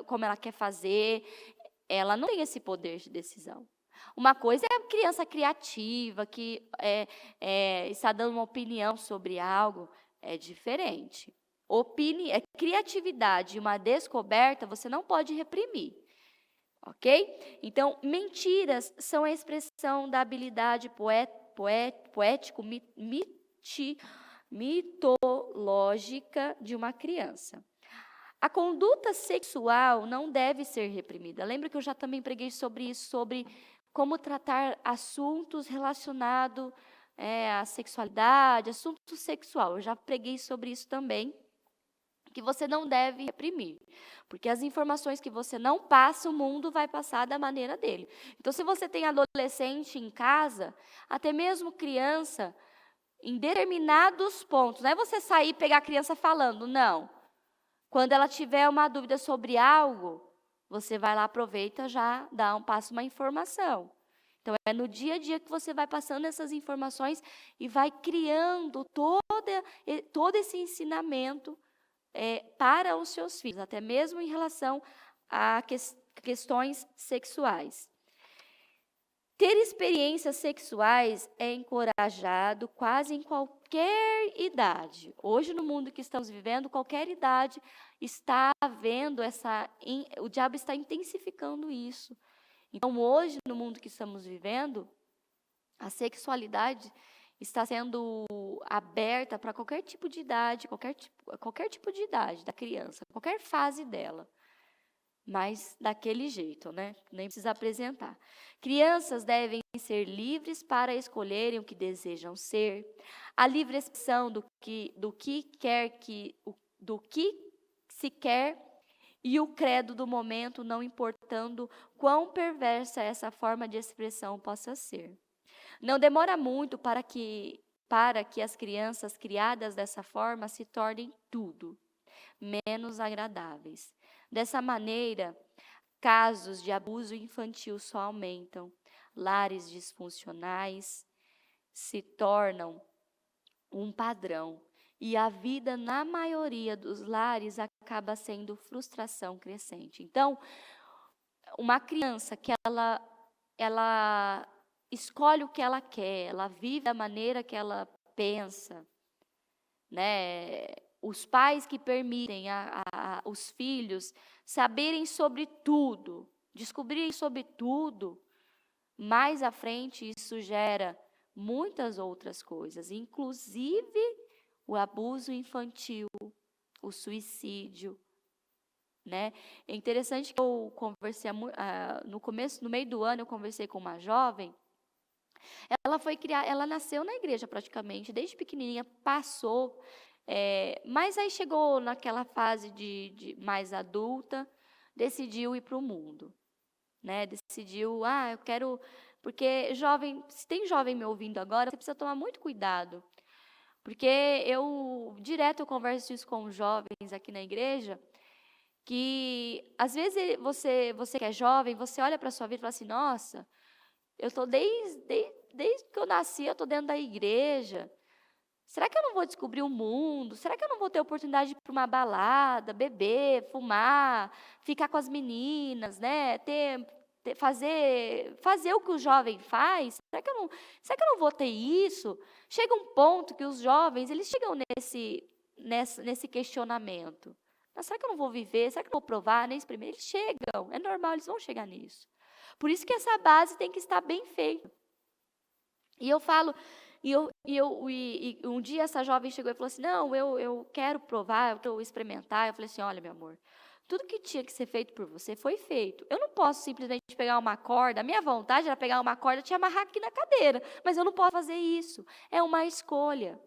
como ela quer fazer, ela não tem esse poder de decisão. Uma coisa é a criança criativa, que está dando uma opinião sobre algo, é diferente. Criatividade e uma descoberta você não pode reprimir. Ok? Então, mentiras são a expressão da habilidade mitológica de uma criança. A conduta sexual não deve ser reprimida. Lembra que eu já também preguei sobre isso, sobre como tratar assuntos relacionados à sexualidade, assunto sexual. Eu já preguei sobre isso também, que você não deve reprimir, porque as informações que você não passa, o mundo vai passar da maneira dele. Então, se você tem adolescente em casa, até mesmo criança, em determinados pontos, não é você sair e pegar a criança falando, não. Quando ela tiver uma dúvida sobre algo, você vai lá, aproveita, já passa uma informação. Então, é no dia a dia que você vai passando essas informações e vai criando todo esse ensinamento para os seus filhos, até mesmo em relação à questões sexuais. Ter experiências sexuais é encorajado quase em qualquer idade. Hoje, no mundo que estamos vivendo, qualquer idade está havendo o diabo está intensificando isso. Então, hoje, no mundo que estamos vivendo, a sexualidade está sendo aberta para qualquer tipo de idade, qualquer tipo de idade da criança, qualquer fase dela. Mas daquele jeito, né? Nem precisa apresentar. Crianças devem ser livres para escolherem o que desejam ser. A livre expressão do que se quer e o credo do momento, não importando quão perversa essa forma de expressão possa ser. Não demora muito para que as crianças criadas dessa forma se tornem tudo menos agradáveis. Dessa maneira, casos de abuso infantil só aumentam, lares disfuncionais se tornam um padrão e a vida na maioria dos lares acaba sendo frustração crescente. Então, uma criança que ela escolhe o que ela quer, ela vive da maneira que ela pensa, né? Os pais que permitem os filhos saberem sobre tudo, descobrirem sobre tudo, mais à frente isso gera muitas outras coisas, inclusive o abuso infantil, o suicídio, né? É interessante que eu conversei no meio do ano eu conversei com uma jovem. Ela nasceu na igreja praticamente, desde pequenininha passou. Mas aí chegou naquela fase de mais adulta, decidiu ir para o mundo, né? Decidiu, eu quero, porque se tem jovem me ouvindo agora, você precisa tomar muito cuidado, porque direto eu converso isso com jovens aqui na igreja, que às vezes você que é jovem, você olha para a sua vida e fala assim, nossa, eu estou desde que eu nasci, eu estou dentro da igreja. Será que eu não vou descobrir o mundo? Será que eu não vou ter oportunidade de ir para uma balada, beber, fumar, ficar com as meninas, né? Fazer o que o jovem faz? Será que eu não vou ter isso? Chega um ponto que os jovens, eles chegam nesse questionamento. Mas será que eu não vou viver? Será que eu não vou provar, nem experimentar? Eles chegam, é normal, eles vão chegar nisso. Por isso que essa base tem que estar bem feita. E eu falo... E um dia essa jovem chegou e falou assim, não, eu quero provar, eu quero experimentar. Eu falei assim, olha, meu amor, tudo que tinha que ser feito por você foi feito. Eu não posso simplesmente pegar uma corda, a minha vontade era pegar uma corda e te amarrar aqui na cadeira, mas eu não posso fazer isso, é uma escolha.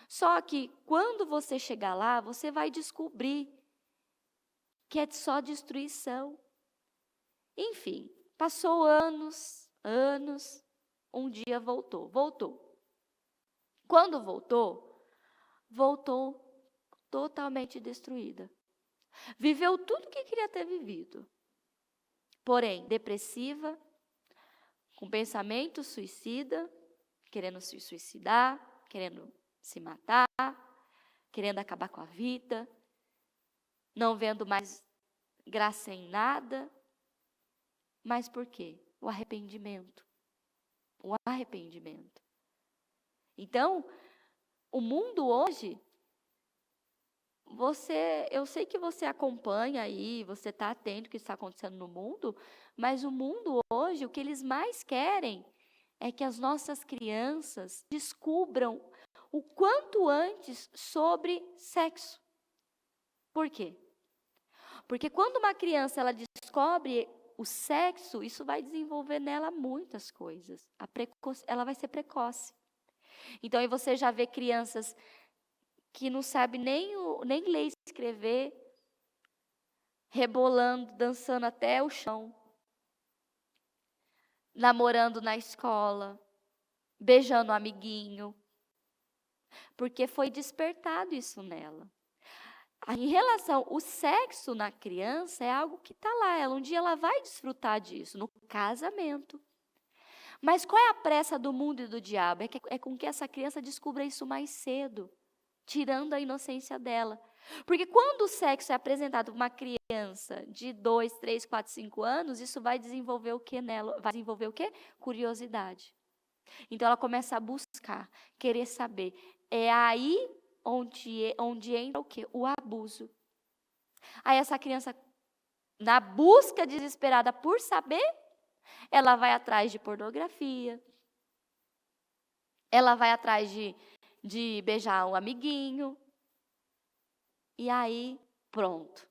Só que quando você chegar lá, você vai descobrir que é só destruição. Enfim, passou anos, um dia voltou. Quando voltou totalmente destruída. Viveu tudo o que queria ter vivido. Porém, depressiva, com pensamento suicida, querendo se suicidar, querendo se matar, querendo acabar com a vida, não vendo mais graça em nada. Mas por quê? O arrependimento. Então, o mundo hoje, eu sei que você acompanha aí, você está atento ao que está acontecendo no mundo, mas o mundo hoje, o que eles mais querem é que as nossas crianças descubram o quanto antes sobre sexo. Por quê? Porque quando uma criança ela descobre o sexo, isso vai desenvolver nela muitas coisas. Ela vai ser precoce. Então, aí você já vê crianças que não sabem nem ler e escrever, rebolando, dançando até o chão, namorando na escola, beijando o amiguinho, porque foi despertado isso nela. Em relação ao sexo na criança, é algo que está lá. Um dia ela vai desfrutar disso, no casamento. Mas qual é a pressa do mundo e do diabo? É com que essa criança descubra isso mais cedo, tirando a inocência dela. Porque quando o sexo é apresentado para uma criança de 2, 3, 4, 5 anos, isso vai desenvolver o que nela? Vai desenvolver o quê? Curiosidade. Então ela começa a buscar, querer saber. É aí onde entra o quê? O abuso. Aí essa criança, na busca desesperada por saber, ela vai atrás de pornografia, ela vai atrás de beijar um amiguinho, e aí, pronto.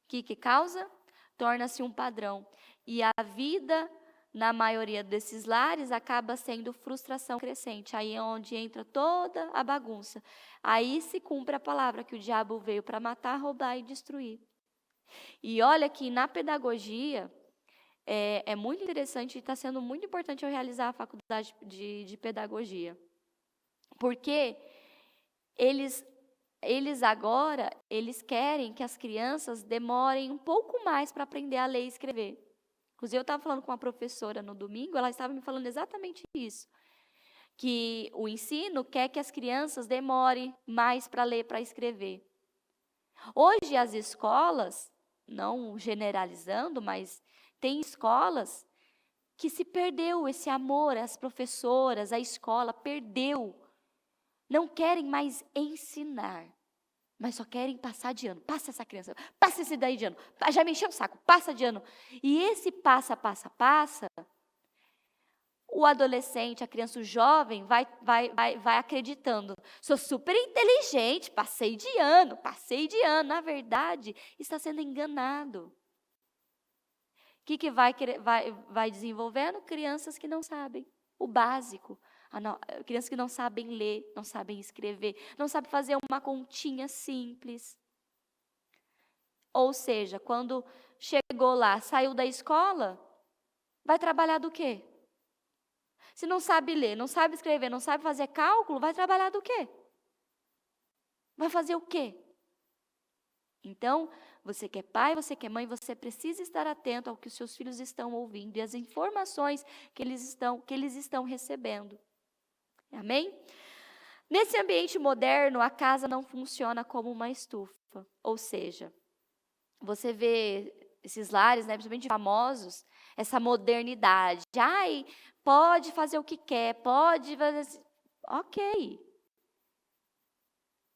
O que causa? Torna-se um padrão. E a vida, na maioria desses lares, acaba sendo frustração crescente. Aí é onde entra toda a bagunça. Aí se cumpre a palavra que o diabo veio para matar, roubar e destruir. E olha que na pedagogia, é muito interessante e está sendo muito importante eu realizar a faculdade de pedagogia. Porque eles agora, eles querem que as crianças demorem um pouco mais para aprender a ler e escrever. Inclusive, eu estava falando com uma professora no domingo, ela estava me falando exatamente isso. Que o ensino quer que as crianças demorem mais para ler, para escrever. Hoje, as escolas, não generalizando, mas tem escolas que se perdeu esse amor, as professoras, a escola perdeu. Não querem mais ensinar, mas só querem passar de ano. Passa essa criança, passa esse daí de ano. Já me encheu o saco, passa de ano. E esse passa, o adolescente, a criança, o jovem, vai acreditando. Sou super inteligente, passei de ano. Na verdade, está sendo enganado. O que vai desenvolvendo? Crianças que não sabem o básico. Crianças que não sabem ler, não sabem escrever, não sabem fazer uma continha simples. Ou seja, quando chegou lá, saiu da escola, vai trabalhar do quê? Se não sabe ler, não sabe escrever, não sabe fazer cálculo, vai trabalhar do quê? Vai fazer o quê? Então, você que é pai, você que é mãe, você precisa estar atento ao que os seus filhos estão ouvindo e às informações que eles estão recebendo. Amém? Nesse ambiente moderno, a casa não funciona como uma estufa. Ou seja, você vê esses lares, né, principalmente famosos, essa modernidade. Ai, pode fazer o que quer, pode fazer... Ok.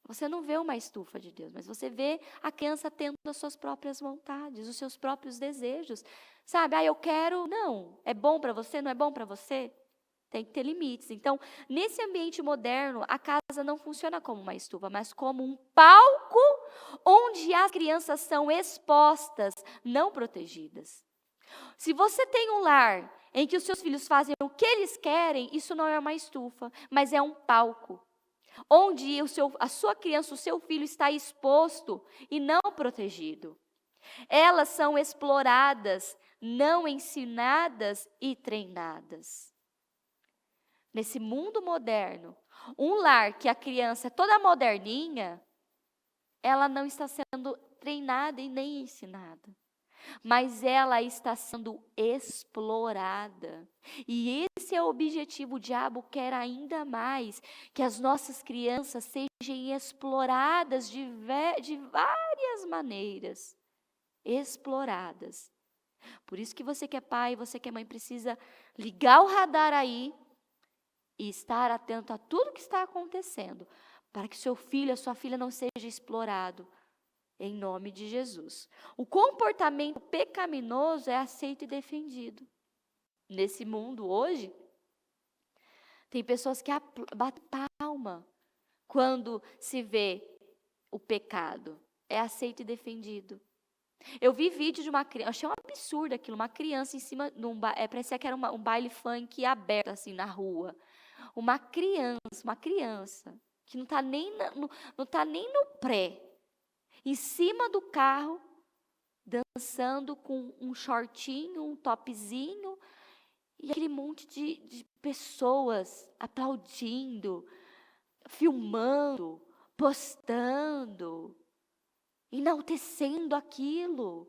Você não vê uma estufa de Deus, mas você vê a criança tendo as suas próprias vontades, os seus próprios desejos. Sabe, eu quero... Não, é bom para você, não é bom para você? Tem que ter limites. Então, nesse ambiente moderno, a casa não funciona como uma estufa, mas como um palco onde as crianças são expostas, não protegidas. Se você tem um lar em que os seus filhos fazem o que eles querem, isso não é uma estufa, mas é um palco. Onde a sua criança, o seu filho está exposto e não protegido. Elas são exploradas, não ensinadas e treinadas. Nesse mundo moderno, um lar que a criança é toda moderninha, ela não está sendo treinada e nem ensinada. Mas ela está sendo explorada. E esse é o objetivo. O diabo quer ainda mais que as nossas crianças sejam exploradas de várias maneiras. Exploradas. Por isso que você que é pai, você que é mãe, precisa ligar o radar aí e estar atento a tudo que está acontecendo, para que seu filho, a sua filha não seja explorado. Em nome de Jesus. O comportamento pecaminoso é aceito e defendido. Nesse mundo hoje, tem pessoas que batem palma quando se vê o pecado. É aceito e defendido. Eu vi vídeo de uma criança, achei um absurdo aquilo, uma criança em cima, parecia que era um baile funk aberto assim na rua. Uma criança, que não está nem no pré. Em cima do carro, dançando com um shortinho, um topzinho, e aquele monte de pessoas aplaudindo, filmando, postando, enaltecendo aquilo.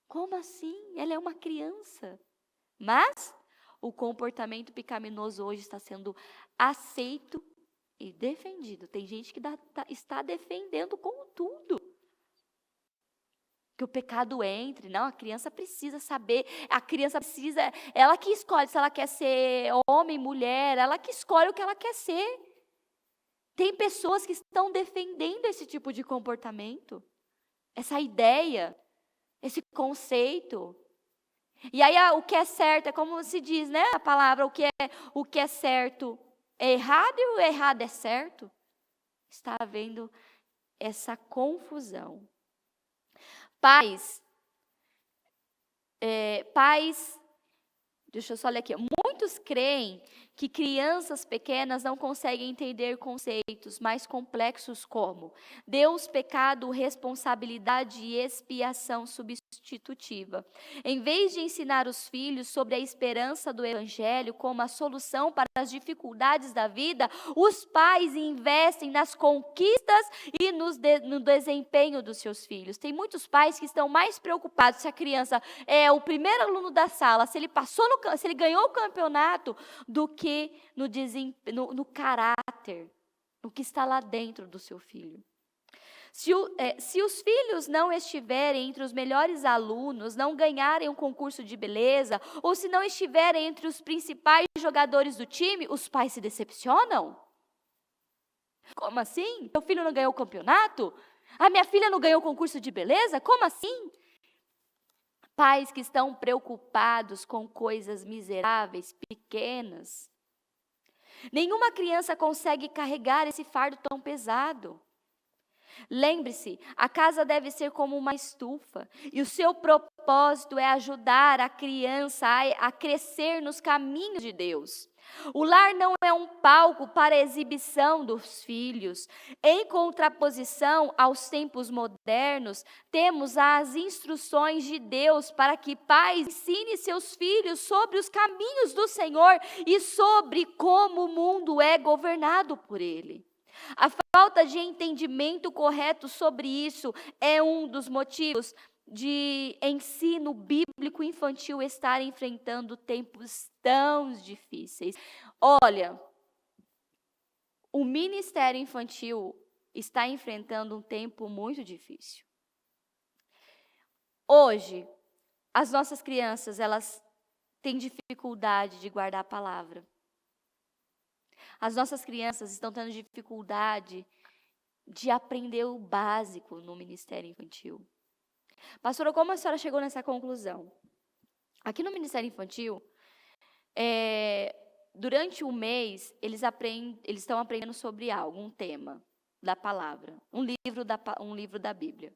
Como assim? Ela é uma criança. Mas o comportamento pecaminoso hoje está sendo aceito e defendido. Tem gente que está defendendo com tudo. Que o pecado entre. Não, a criança precisa saber. A criança precisa, ela que escolhe se ela quer ser homem, mulher, ela que escolhe o que ela quer ser. Tem pessoas que estão defendendo esse tipo de comportamento, essa ideia, esse conceito. E aí o que é certo, é como se diz, né, a palavra, o que é certo é errado e o errado é certo. Está havendo essa confusão. Pais, deixa eu só ler aqui. Muitos creem que crianças pequenas não conseguem entender conceitos mais complexos como Deus, pecado, responsabilidade e expiação substitutiva. Em vez de ensinar os filhos sobre a esperança do Evangelho como a solução para as dificuldades da vida, os pais investem nas conquistas e no desempenho dos seus filhos. Tem muitos pais que estão mais preocupados se a criança é o primeiro aluno da sala, se ele se ele ganhou o campeonato, do que no caráter, no que está lá dentro do seu filho. Se os filhos não estiverem entre os melhores alunos, não ganharem um concurso de beleza, ou se não estiverem entre os principais jogadores do time, os pais se decepcionam? Como assim? Meu filho não ganhou o campeonato? A minha filha não ganhou o concurso de beleza? Como assim? Pais que estão preocupados com coisas miseráveis, pequenas. Nenhuma criança consegue carregar esse fardo tão pesado. Lembre-se, a casa deve ser como uma estufa, e o seu propósito é ajudar a criança a crescer nos caminhos de Deus. O lar não é um palco para a exibição dos filhos. Em contraposição aos tempos modernos, temos as instruções de Deus para que pais ensinem seus filhos sobre os caminhos do Senhor e sobre como o mundo é governado por Ele. A falta de entendimento correto sobre isso é um dos motivos de ensino bíblico infantil estar enfrentando tempos tão difíceis. Olha, o ministério infantil está enfrentando um tempo muito difícil. Hoje, as nossas crianças, elas têm dificuldade de guardar a palavra. As nossas crianças estão tendo dificuldade de aprender o básico no ministério infantil. Pastora, como a senhora chegou nessa conclusão? Aqui no Ministério Infantil, durante o mês, eles estão aprendendo sobre algo, um tema da palavra, um livro da Bíblia.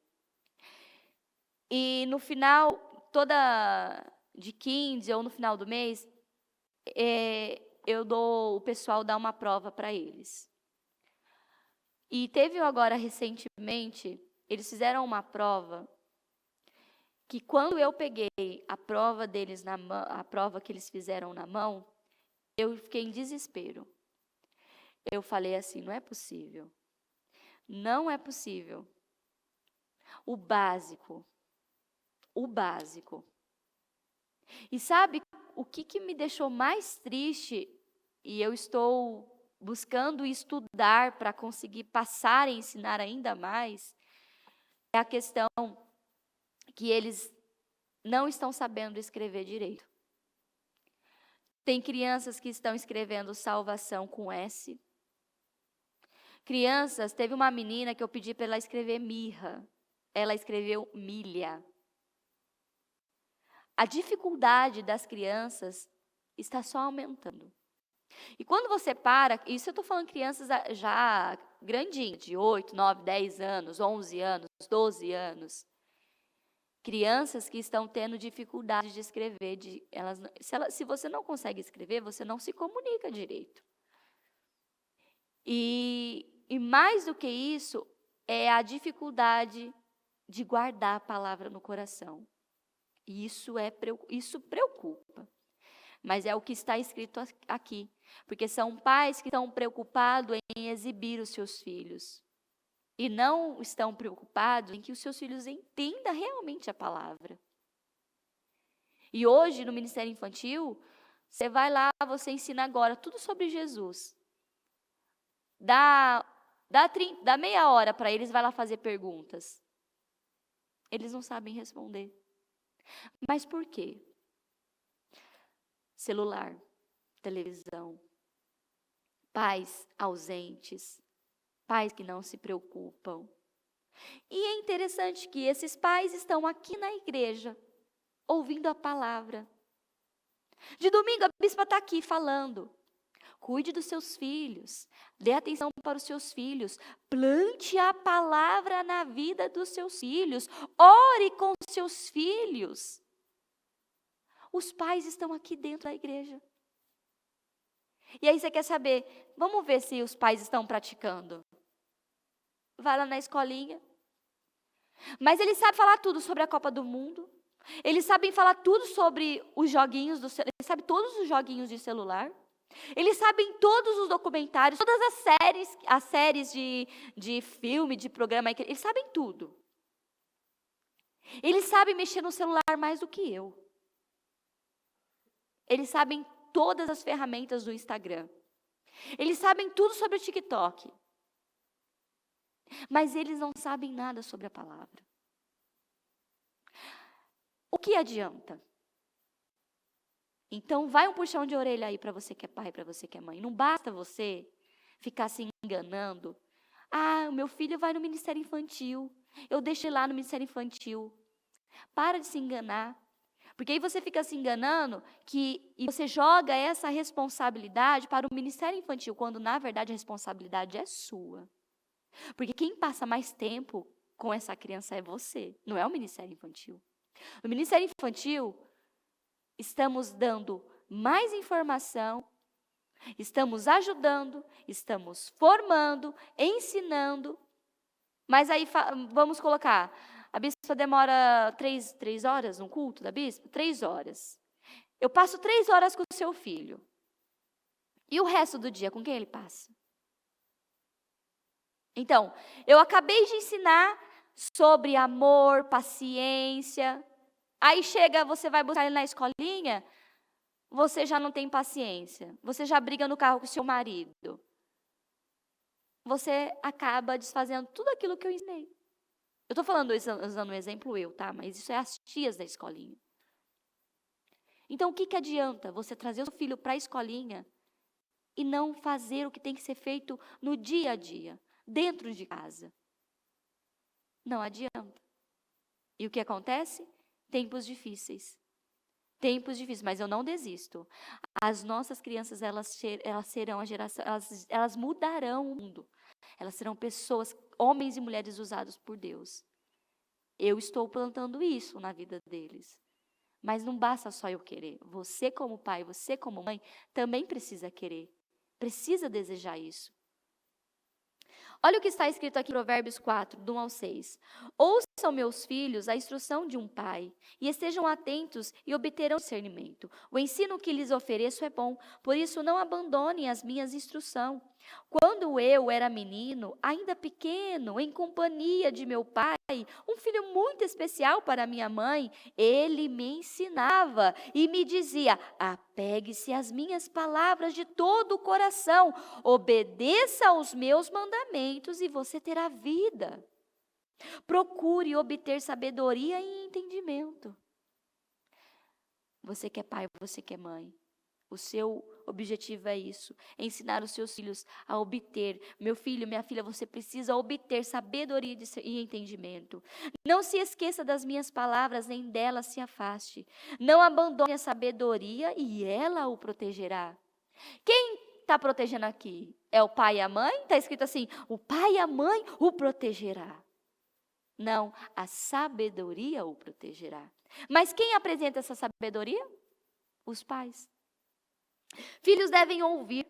E no final, de 15 ou no final do mês, o pessoal dá uma prova para eles. E teve agora, recentemente, eles fizeram uma prova que quando eu peguei a prova deles na mão, a prova que eles fizeram na mão, eu fiquei em desespero. Eu falei assim, não é possível. Não é possível. O básico. E sabe o que me deixou mais triste, e eu estou buscando estudar para conseguir passar e ensinar ainda mais, é a questão que eles não estão sabendo escrever direito. Tem crianças que estão escrevendo salvação com S. Teve uma menina que eu pedi para ela escrever mirra. Ela escreveu milha. A dificuldade das crianças está só aumentando. E quando você para, isso eu estou falando crianças já grandinhas, de 8, 9, 10 anos, 11 anos, 12 anos. Crianças que estão tendo dificuldade de escrever. Se você não consegue escrever, você não se comunica direito. E mais do que isso, é a dificuldade de guardar a palavra no coração. E isso preocupa. Mas é o que está escrito aqui. Porque são pais que estão preocupados em exibir os seus filhos. E não estão preocupados em que os seus filhos entendam realmente a palavra. E hoje, no Ministério Infantil, você vai lá, você ensina agora tudo sobre Jesus. dá meia hora para eles, vai lá fazer perguntas. Eles não sabem responder. Mas por quê? Celular, televisão, pais ausentes, pais que não se preocupam. E é interessante que esses pais estão aqui na igreja, ouvindo a palavra. De domingo a bispa está aqui falando. Cuide dos seus filhos, dê atenção para os seus filhos, plante a palavra na vida dos seus filhos, ore com seus filhos. Os pais estão aqui dentro da igreja. E aí você quer saber, vamos ver se os pais estão praticando. Vai lá na escolinha. Mas eles sabem falar tudo sobre a Copa do Mundo. Eles sabem falar tudo sobre os joguinhos, eles sabem todos os joguinhos de celular. Eles sabem todos os documentários, todas as séries de filme, de programa, eles sabem tudo. Eles sabem mexer no celular mais do que eu. Eles sabem todas as ferramentas do Instagram. Eles sabem tudo sobre o TikTok. Mas eles não sabem nada sobre a palavra. O que adianta? Então, vai um puxão de orelha aí para você que é pai, para você que é mãe. Não basta você ficar se enganando. Ah, o meu filho vai no ministério infantil. Eu deixo ele lá no ministério infantil. Para de se enganar. Porque aí você fica se enganando e você joga essa responsabilidade para o ministério infantil, quando na verdade a responsabilidade é sua. Porque quem passa mais tempo com essa criança é você, não é o ministério infantil. No ministério infantil, estamos dando mais informação, estamos ajudando, estamos formando, ensinando. Mas aí vamos colocar, a bispa demora 3 horas no culto da bispa? 3 horas. Eu passo 3 horas com o seu filho. E o resto do dia, com quem ele passa? Então, eu acabei de ensinar sobre amor, paciência. Aí chega, você vai buscar ele na escolinha, você já não tem paciência. Você já briga no carro com o seu marido. Você acaba desfazendo tudo aquilo que eu ensinei. Eu estou falando, usando um exemplo eu, tá? Mas isso é as tias da escolinha. Então, o que adianta você trazer o seu filho para a escolinha e não fazer o que tem que ser feito no dia a dia, dentro de casa? Não adianta. E o que acontece? Tempos difíceis. Tempos difíceis, mas eu não desisto. As nossas crianças, elas serão a geração, elas mudarão o mundo. Elas serão pessoas, homens e mulheres usados por Deus. Eu estou plantando isso na vida deles. Mas não basta só eu querer. Você como pai, você como mãe, também precisa querer. Precisa desejar isso. Olha o que está escrito aqui em Provérbios 4, do 1 ao 6. Ouçam, meus filhos, a instrução de um pai, e estejam atentos e obterão discernimento. O ensino que lhes ofereço é bom, por isso não abandonem as minhas instruções. Quando eu era menino, ainda pequeno, em companhia de meu pai, um filho muito especial para minha mãe, ele me ensinava e me dizia: apegue-se às minhas palavras de todo o coração, obedeça aos meus mandamentos e você terá vida. Procure obter sabedoria e entendimento. Você que é pai, você que é mãe, o seu objetivo é isso, é ensinar os seus filhos a obter. Meu filho, minha filha, você precisa obter sabedoria e entendimento. Não se esqueça das minhas palavras, nem delas se afaste. Não abandone a sabedoria e ela o protegerá. Quem está protegendo aqui? É o pai e a mãe? Está escrito assim, o pai e a mãe o protegerá. Não, a sabedoria o protegerá. Mas quem apresenta essa sabedoria? Os pais. Filhos devem ouvir.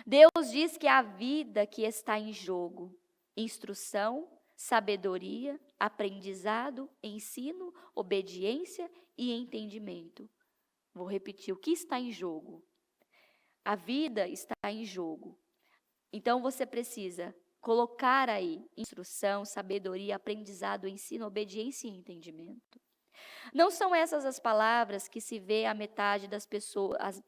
Deus diz que a vida que está em jogo, instrução, sabedoria, aprendizado, ensino, obediência e entendimento. Vou repetir, o que está em jogo? A vida está em jogo. Então você precisa colocar aí instrução, sabedoria, aprendizado, ensino, obediência e entendimento. Não são essas as palavras que se vê a metade das pessoas,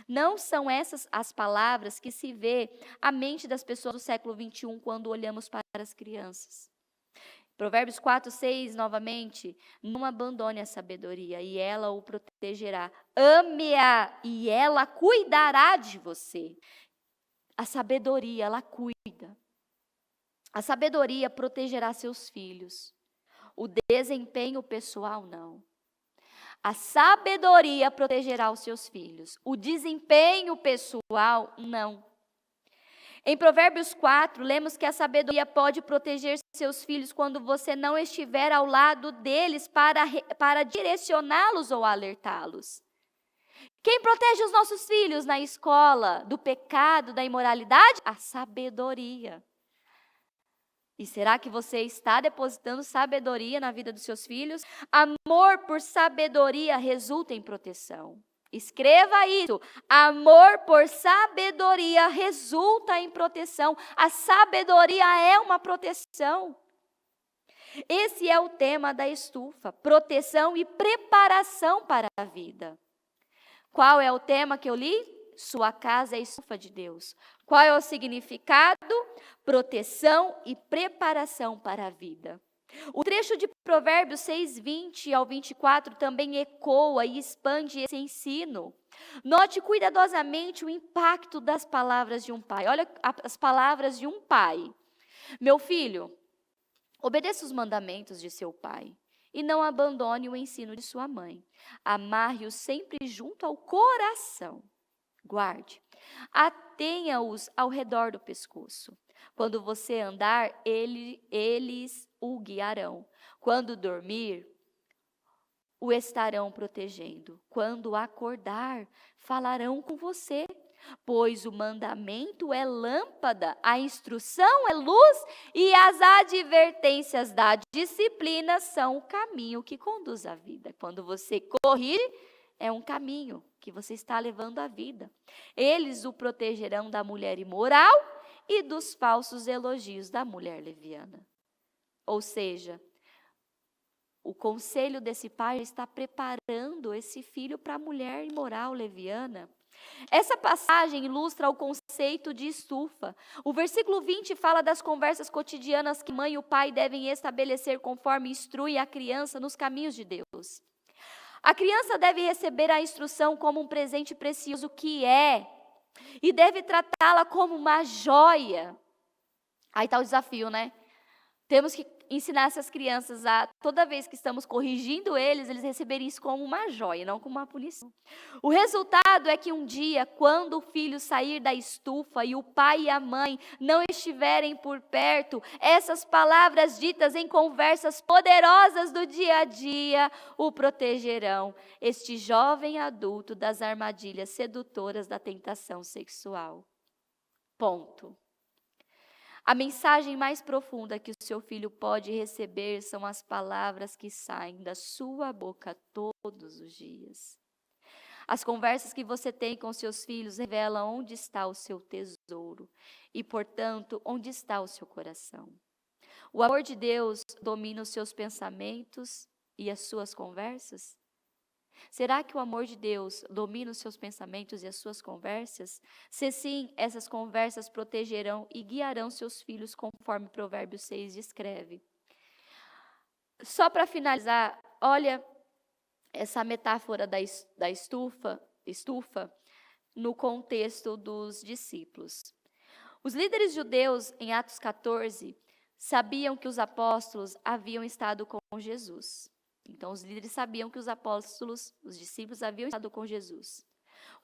Não são essas as palavras que se vê à mente das pessoas do século XXI quando olhamos para as crianças. Provérbios 4, 6, novamente, não abandone a sabedoria e ela o protegerá. Ame-a e ela cuidará de você. A sabedoria, ela cuida. A sabedoria protegerá seus filhos. O desempenho pessoal, não. A sabedoria protegerá os seus filhos. O desempenho pessoal, não. Em Provérbios 4, lemos que a sabedoria pode proteger seus filhos quando você não estiver ao lado deles para direcioná-los ou alertá-los. Quem protege os nossos filhos na escola do pecado, da imoralidade? A sabedoria. E será que você está depositando sabedoria na vida dos seus filhos? Amor por sabedoria resulta em proteção. Escreva isso. Amor por sabedoria resulta em proteção. A sabedoria é uma proteção. Esse é o tema da estufa: proteção e preparação para a vida. Qual é o tema que eu li? Sua casa é a estufa de Deus. Qual é o significado? Proteção e preparação para a vida. O trecho de Provérbios 6, 20 ao 24 também ecoa e expande esse ensino. Note cuidadosamente o impacto das palavras de um pai. Olha as palavras de um pai. Meu filho, obedeça os mandamentos de seu pai e não abandone o ensino de sua mãe. Amarre-os sempre junto ao coração. Guarde. Atenha-os ao redor do pescoço. Quando você andar, eles o guiarão. Quando dormir, o estarão protegendo. Quando acordar, falarão com você. Pois o mandamento é lâmpada, a instrução é luz e as advertências da disciplina são o caminho que conduz à vida. Quando você corrige, é um caminho que você está levando à vida. Eles o protegerão da mulher imoral e dos falsos elogios da mulher leviana. Ou seja, o conselho desse pai está preparando esse filho para a mulher imoral leviana. Essa passagem ilustra o conceito de estufa. O versículo 20 fala das conversas cotidianas que mãe e o pai devem estabelecer conforme instrui a criança nos caminhos de Deus. A criança deve receber a instrução como um presente precioso que é, e deve tratá-la como uma joia. Aí está o desafio, né? Temos que ensinar essas crianças a, toda vez que estamos corrigindo eles receberem isso como uma joia, não como uma punição. O resultado é que um dia, quando o filho sair da estufa e o pai e a mãe não estiverem por perto, essas palavras ditas em conversas poderosas do dia a dia o protegerão, este jovem adulto, das armadilhas sedutoras da tentação sexual. Ponto. A mensagem mais profunda que o seu filho pode receber são as palavras que saem da sua boca todos os dias. As conversas que você tem com seus filhos revelam onde está o seu tesouro e, portanto, onde está o seu coração. O amor de Deus domina os seus pensamentos e as suas conversas? Será que o amor de Deus domina os seus pensamentos e as suas conversas? Se sim, essas conversas protegerão e guiarão seus filhos, conforme Provérbios 6 descreve. Só para finalizar, olha essa metáfora da estufa no contexto dos discípulos. Os líderes judeus, em Atos 14, sabiam que os apóstolos haviam estado com Jesus. Então, os líderes sabiam que os discípulos haviam estado com Jesus.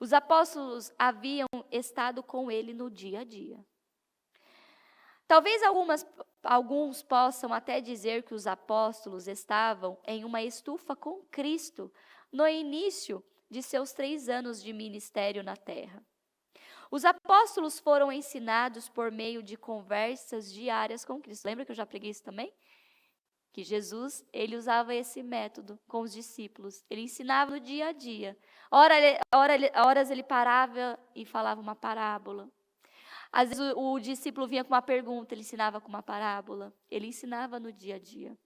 Os apóstolos haviam estado com ele no dia a dia. Talvez alguns possam até dizer que os apóstolos estavam em uma estufa com Cristo no início de seus 3 anos de ministério na terra. Os apóstolos foram ensinados por meio de conversas diárias com Cristo. Lembra que eu já preguei isso também? Que Jesus, ele usava esse método com os discípulos. Ele ensinava no dia a dia. Horas ele parava e falava uma parábola. Às vezes o discípulo vinha com uma pergunta, ele ensinava com uma parábola. Ele ensinava no dia a dia.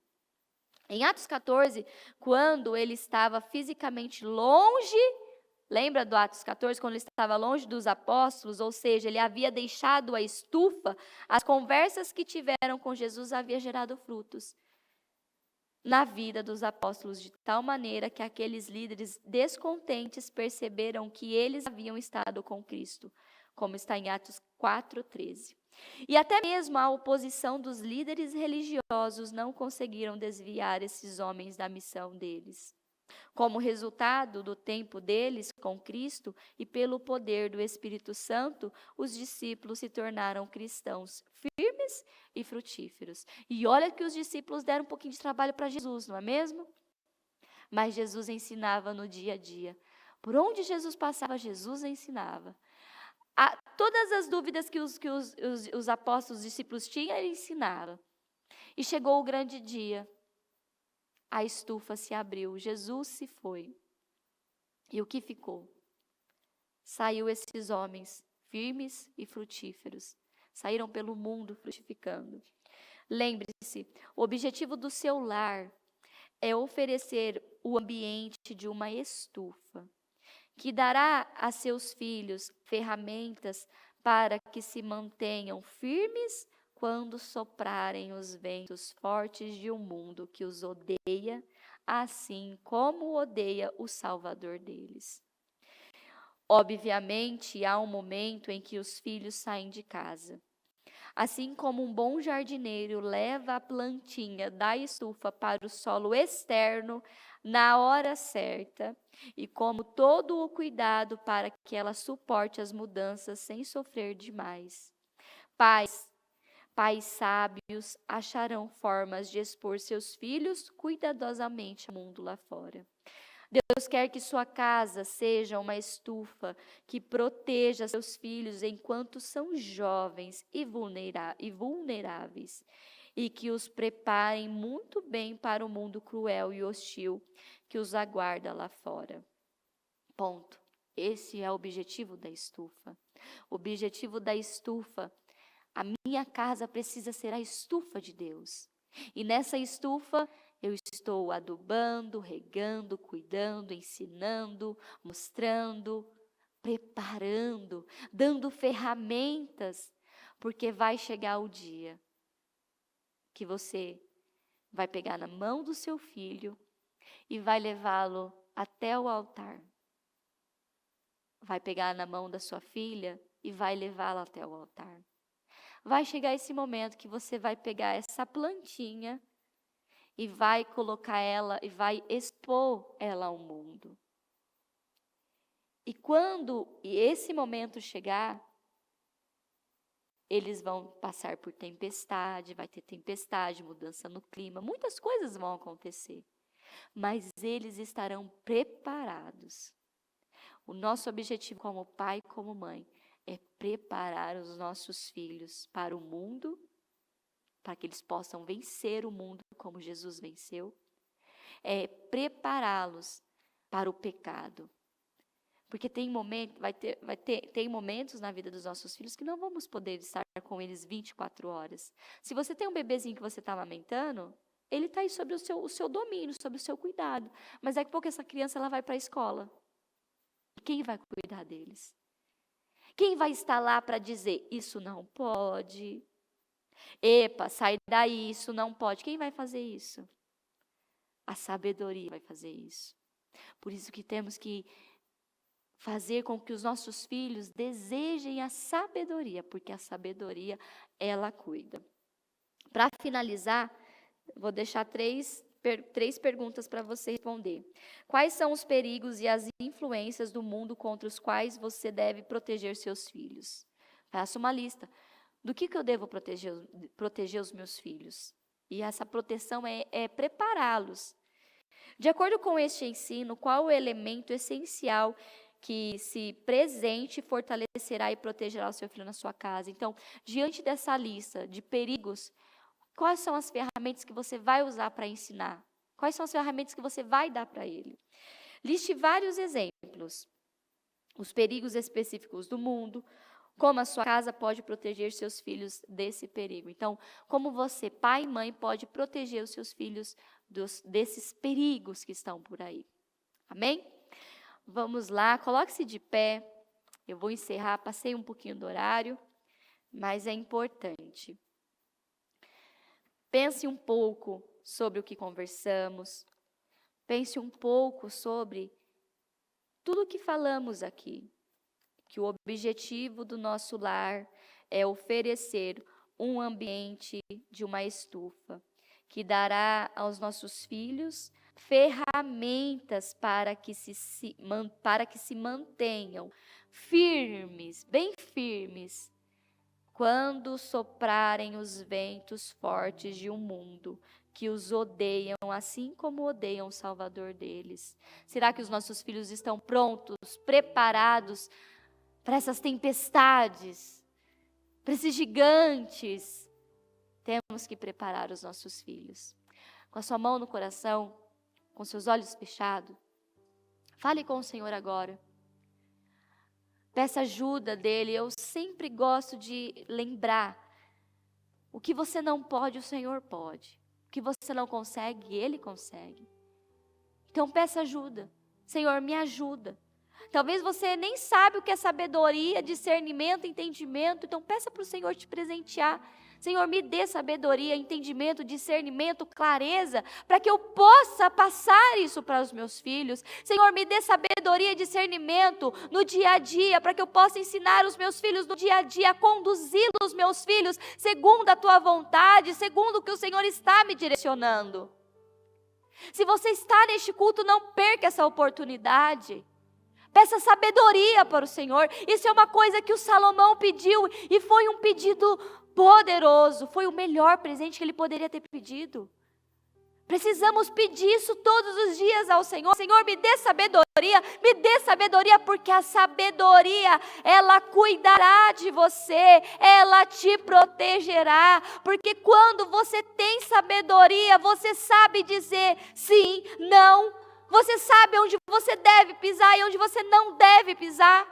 Em Atos 14, quando ele estava fisicamente longe Lembra do Atos 14, quando ele estava longe dos apóstolos, ou seja, ele havia deixado a estufa, as conversas que tiveram com Jesus haviam gerado frutos na vida dos apóstolos, de tal maneira que aqueles líderes descontentes perceberam que eles haviam estado com Cristo, como está em Atos 4:13. E até mesmo a oposição dos líderes religiosos não conseguiram desviar esses homens da missão deles. Como resultado do tempo deles com Cristo e pelo poder do Espírito Santo, os discípulos se tornaram cristãos firmes e frutíferos. E olha que os discípulos deram um pouquinho de trabalho para Jesus, não é mesmo? Mas Jesus ensinava no dia a dia. Por onde Jesus passava, Jesus ensinava. Todas as dúvidas que os apóstolos, os discípulos tinham, ele ensinava. E chegou o grande dia. A estufa se abriu, Jesus se foi. E o que ficou? Saiu esses homens firmes e frutíferos. Saíram pelo mundo frutificando. Lembre-se, o objetivo do seu lar é oferecer o ambiente de uma estufa, que dará a seus filhos ferramentas para que se mantenham firmes quando soprarem os ventos fortes de um mundo que os odeia, assim como odeia o Salvador deles. Obviamente, há um momento em que os filhos saem de casa. Assim como um bom jardineiro leva a plantinha da estufa para o solo externo na hora certa, e como todo o cuidado para que ela suporte as mudanças sem sofrer demais. Pais sábios acharão formas de expor seus filhos cuidadosamente ao mundo lá fora. Deus quer que sua casa seja uma estufa que proteja seus filhos enquanto são jovens e vulneráveis, e que os preparem muito bem para o mundo cruel e hostil que os aguarda lá fora. Ponto. Esse é o objetivo da estufa. O objetivo da estufa, a minha casa precisa ser a estufa de Deus. E nessa estufa eu estou adubando, regando, cuidando, ensinando, mostrando, preparando, dando ferramentas, porque vai chegar o dia que você vai pegar na mão do seu filho e vai levá-lo até o altar. Vai pegar na mão da sua filha e vai levá-la até o altar. Vai chegar esse momento que você vai pegar essa plantinha e vai colocar ela e vai expor ela ao mundo. E quando esse momento chegar, eles vão passar por tempestade, vai ter tempestade, mudança no clima, muitas coisas vão acontecer. Mas eles estarão preparados. O nosso objetivo como pai e como mãe é preparar os nossos filhos para o mundo, para que eles possam vencer o mundo como Jesus venceu, é prepará-los para o pecado. Porque tem momentos na vida dos nossos filhos que não vamos poder estar com eles 24 horas. Se você tem um bebezinho que você está amamentando, ele está aí sob o seu domínio, sob o seu cuidado. Mas daqui a pouco essa criança ela vai para a escola. Quem vai cuidar deles? Quem vai estar lá para dizer, isso não pode? Epa, sai daí, isso não pode. Quem vai fazer isso? A sabedoria vai fazer isso. Por isso que temos que fazer com que os nossos filhos desejem a sabedoria, porque a sabedoria, ela cuida. Para finalizar, vou deixar três perguntas para você responder. Quais são os perigos e as influências do mundo contra os quais você deve proteger seus filhos? Faça uma lista. Do que eu devo proteger os meus filhos? E essa proteção é prepará-los. De acordo com este ensino, qual o elemento essencial que, se presente, fortalecerá e protegerá o seu filho na sua casa? Então, diante dessa lista de perigos, quais são as ferramentas que você vai usar para ensinar? Quais são as ferramentas que você vai dar para ele? Liste vários exemplos. Os perigos específicos do mundo, como a sua casa pode proteger seus filhos desse perigo. Então, como você, pai e mãe, pode proteger os seus filhos desses perigos que estão por aí. Amém? Vamos lá, coloque-se de pé. Eu vou encerrar, passei um pouquinho do horário, mas é importante. Pense um pouco sobre o que conversamos. Pense um pouco sobre tudo o que falamos aqui. Que o objetivo do nosso lar é oferecer um ambiente de uma estufa, que dará aos nossos filhos ferramentas para que se mantenham firmes, bem firmes, quando soprarem os ventos fortes de um mundo que os odeiam, assim como odeiam o Salvador deles. Será que os nossos filhos estão prontos, preparados para essas tempestades, para esses gigantes? Temos que preparar os nossos filhos. Com a sua mão no coração, com seus olhos fechados, fale com o Senhor agora. Peça ajuda dele. Eu sempre gosto de lembrar: o que você não pode, o Senhor pode. O que você não consegue, Ele consegue. Então peça ajuda. Senhor, me ajuda. Talvez você nem sabe o que é sabedoria, discernimento, entendimento. Então peça para o Senhor te presentear. Senhor, me dê sabedoria, entendimento, discernimento, clareza, para que eu possa passar isso para os meus filhos. Senhor, me dê sabedoria e discernimento no dia a dia, para que eu possa ensinar os meus filhos no dia a dia, conduzir os meus filhos segundo a Tua vontade, segundo o que o Senhor está me direcionando. Se você está neste culto, não perca essa oportunidade. Peça sabedoria para o Senhor. Isso é uma coisa que o Salomão pediu e foi um pedido poderoso. Foi o melhor presente que ele poderia ter pedido. Precisamos pedir isso todos os dias ao Senhor. Senhor, me dê sabedoria, porque a sabedoria, ela cuidará de você, ela te protegerá. Porque quando você tem sabedoria, você sabe dizer sim, não. Você sabe onde você deve pisar e onde você não deve pisar.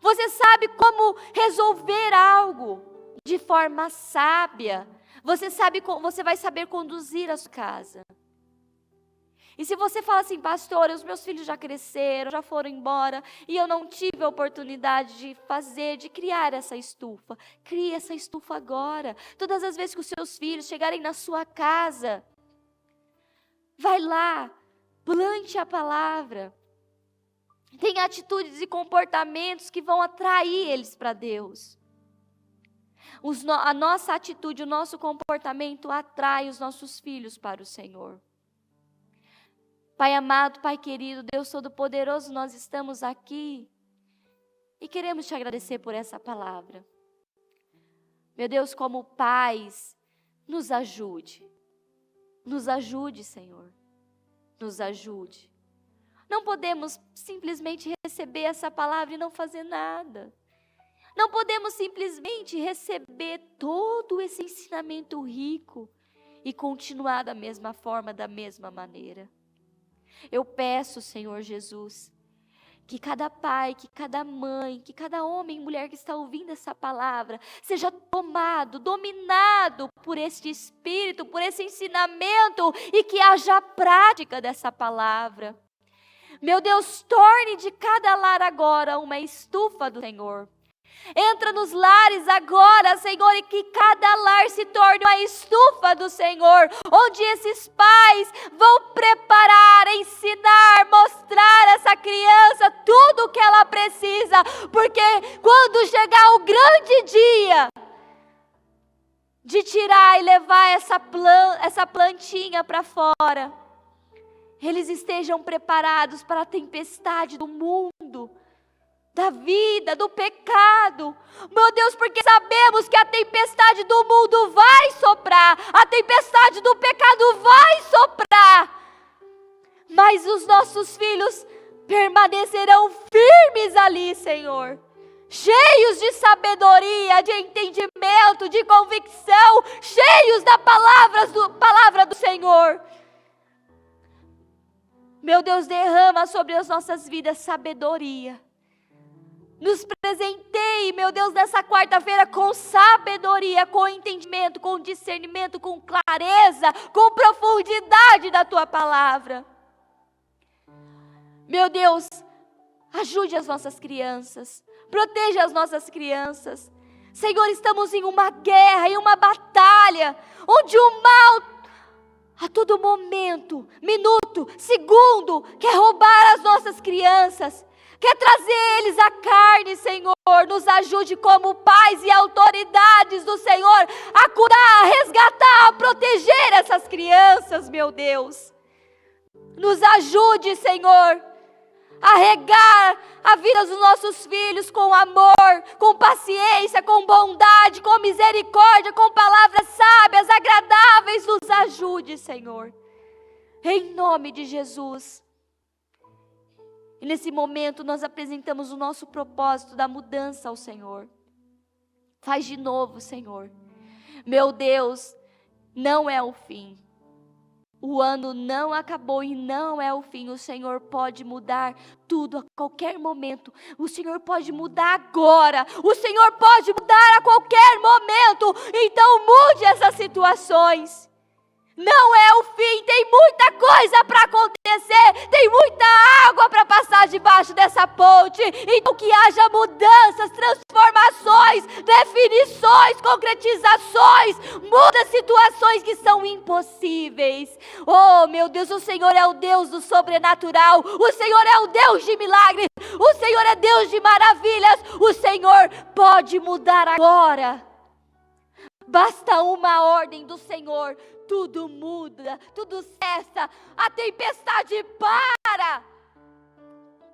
Você sabe como resolver algo de forma sábia. Você vai saber conduzir a sua casa. E se você fala assim: pastor, os meus filhos já cresceram, já foram embora, e eu não tive a oportunidade de criar essa estufa. Crie essa estufa agora. Todas as vezes que os seus filhos chegarem na sua casa, vai lá, plante a palavra. Tenha atitudes e comportamentos que vão atrair eles para Deus. A nossa atitude, o nosso comportamento atrai os nossos filhos para o Senhor. Pai amado, Pai querido, Deus Todo-Poderoso, nós estamos aqui e queremos te agradecer por essa palavra. Meu Deus, como pais, nos ajude. Nos ajude, Senhor. Nos ajude. Não podemos simplesmente receber essa palavra e não fazer nada. Não podemos simplesmente receber todo esse ensinamento rico e continuar da mesma forma, da mesma maneira. Eu peço, Senhor Jesus, que cada pai, que cada mãe, que cada homem e mulher que está ouvindo essa palavra seja tomado, dominado por este Espírito, por esse ensinamento e que haja prática dessa palavra. Meu Deus, torne de cada lar agora uma estufa do Senhor. Entra nos lares agora, Senhor, e que cada lar se torne uma estufa do Senhor, onde esses pais vão preparar, ensinar, mostrar a essa criança tudo o que ela precisa, porque quando chegar o grande dia de tirar e levar essa plantinha para fora, eles estejam preparados para a tempestade do mundo, da vida, do pecado. Meu Deus, porque sabemos que a tempestade do mundo vai soprar, a tempestade do pecado vai soprar, mas os nossos filhos permanecerão firmes ali, Senhor, cheios de sabedoria, de entendimento, de convicção, cheios da palavra do Senhor. Meu Deus, derrama sobre as nossas vidas sabedoria. Nos presenteie, meu Deus, nessa quarta-feira com sabedoria, com entendimento, com discernimento, com clareza, com profundidade da Tua palavra. Meu Deus, Ajude as nossas crianças, proteja as nossas crianças. Senhor, estamos em uma guerra, em uma batalha, onde o mal a todo momento, minuto, segundo, quer roubar as nossas crianças, quer trazer eles à carne, Senhor. Nos ajude como pais e autoridades do Senhor a curar, a resgatar, a proteger essas crianças, meu Deus. Nos ajude, Senhor, a regar a vida dos nossos filhos com amor, com paciência, com bondade, com misericórdia, com palavras sábias, agradáveis. Nos ajude, Senhor, em nome de Jesus. E nesse momento nós apresentamos o nosso propósito da mudança ao Senhor. Faz de novo, Senhor. Meu Deus, não é o fim. O ano não acabou e não é o fim. O Senhor pode mudar tudo a qualquer momento. O Senhor pode mudar agora. O Senhor pode mudar a qualquer momento. Então mude essas situações. Não é o fim. Tem muita coisa para acontecer. Tem muita água para passar debaixo dessa ponte. Então que haja mudanças, transformações, definições, concretizações. Muda situações que são impossíveis. Oh, meu Deus, o Senhor é o Deus do sobrenatural. O Senhor é o Deus de milagres. O Senhor é Deus de maravilhas. O Senhor pode mudar agora. Basta uma ordem do Senhor, tudo muda, tudo cessa, a tempestade para,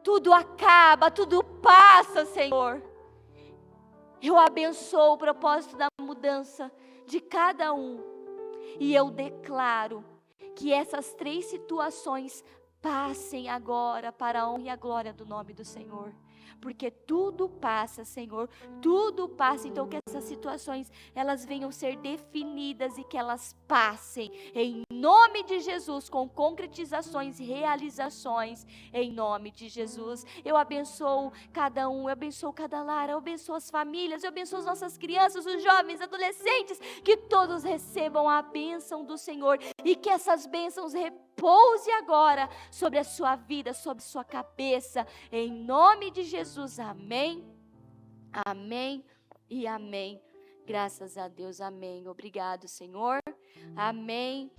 tudo acaba, tudo passa, Senhor. Eu abençoo o propósito da mudança de cada um e eu declaro que essas 3 situações passem agora para a honra e a glória do nome do Senhor. Porque tudo passa, Senhor, tudo passa. Então que essas situações, elas venham ser definidas e que elas passem, em nome de Jesus, com concretizações e realizações, em nome de Jesus. Eu abençoo cada um, eu abençoo cada lar, eu abençoo as famílias, eu abençoo as nossas crianças, os jovens, adolescentes, que todos recebam a bênção do Senhor e que essas bênçãos repouse agora sobre a sua vida, sobre a sua cabeça, em nome de Jesus, amém, amém e amém, graças a Deus, amém, obrigado, Senhor, amém.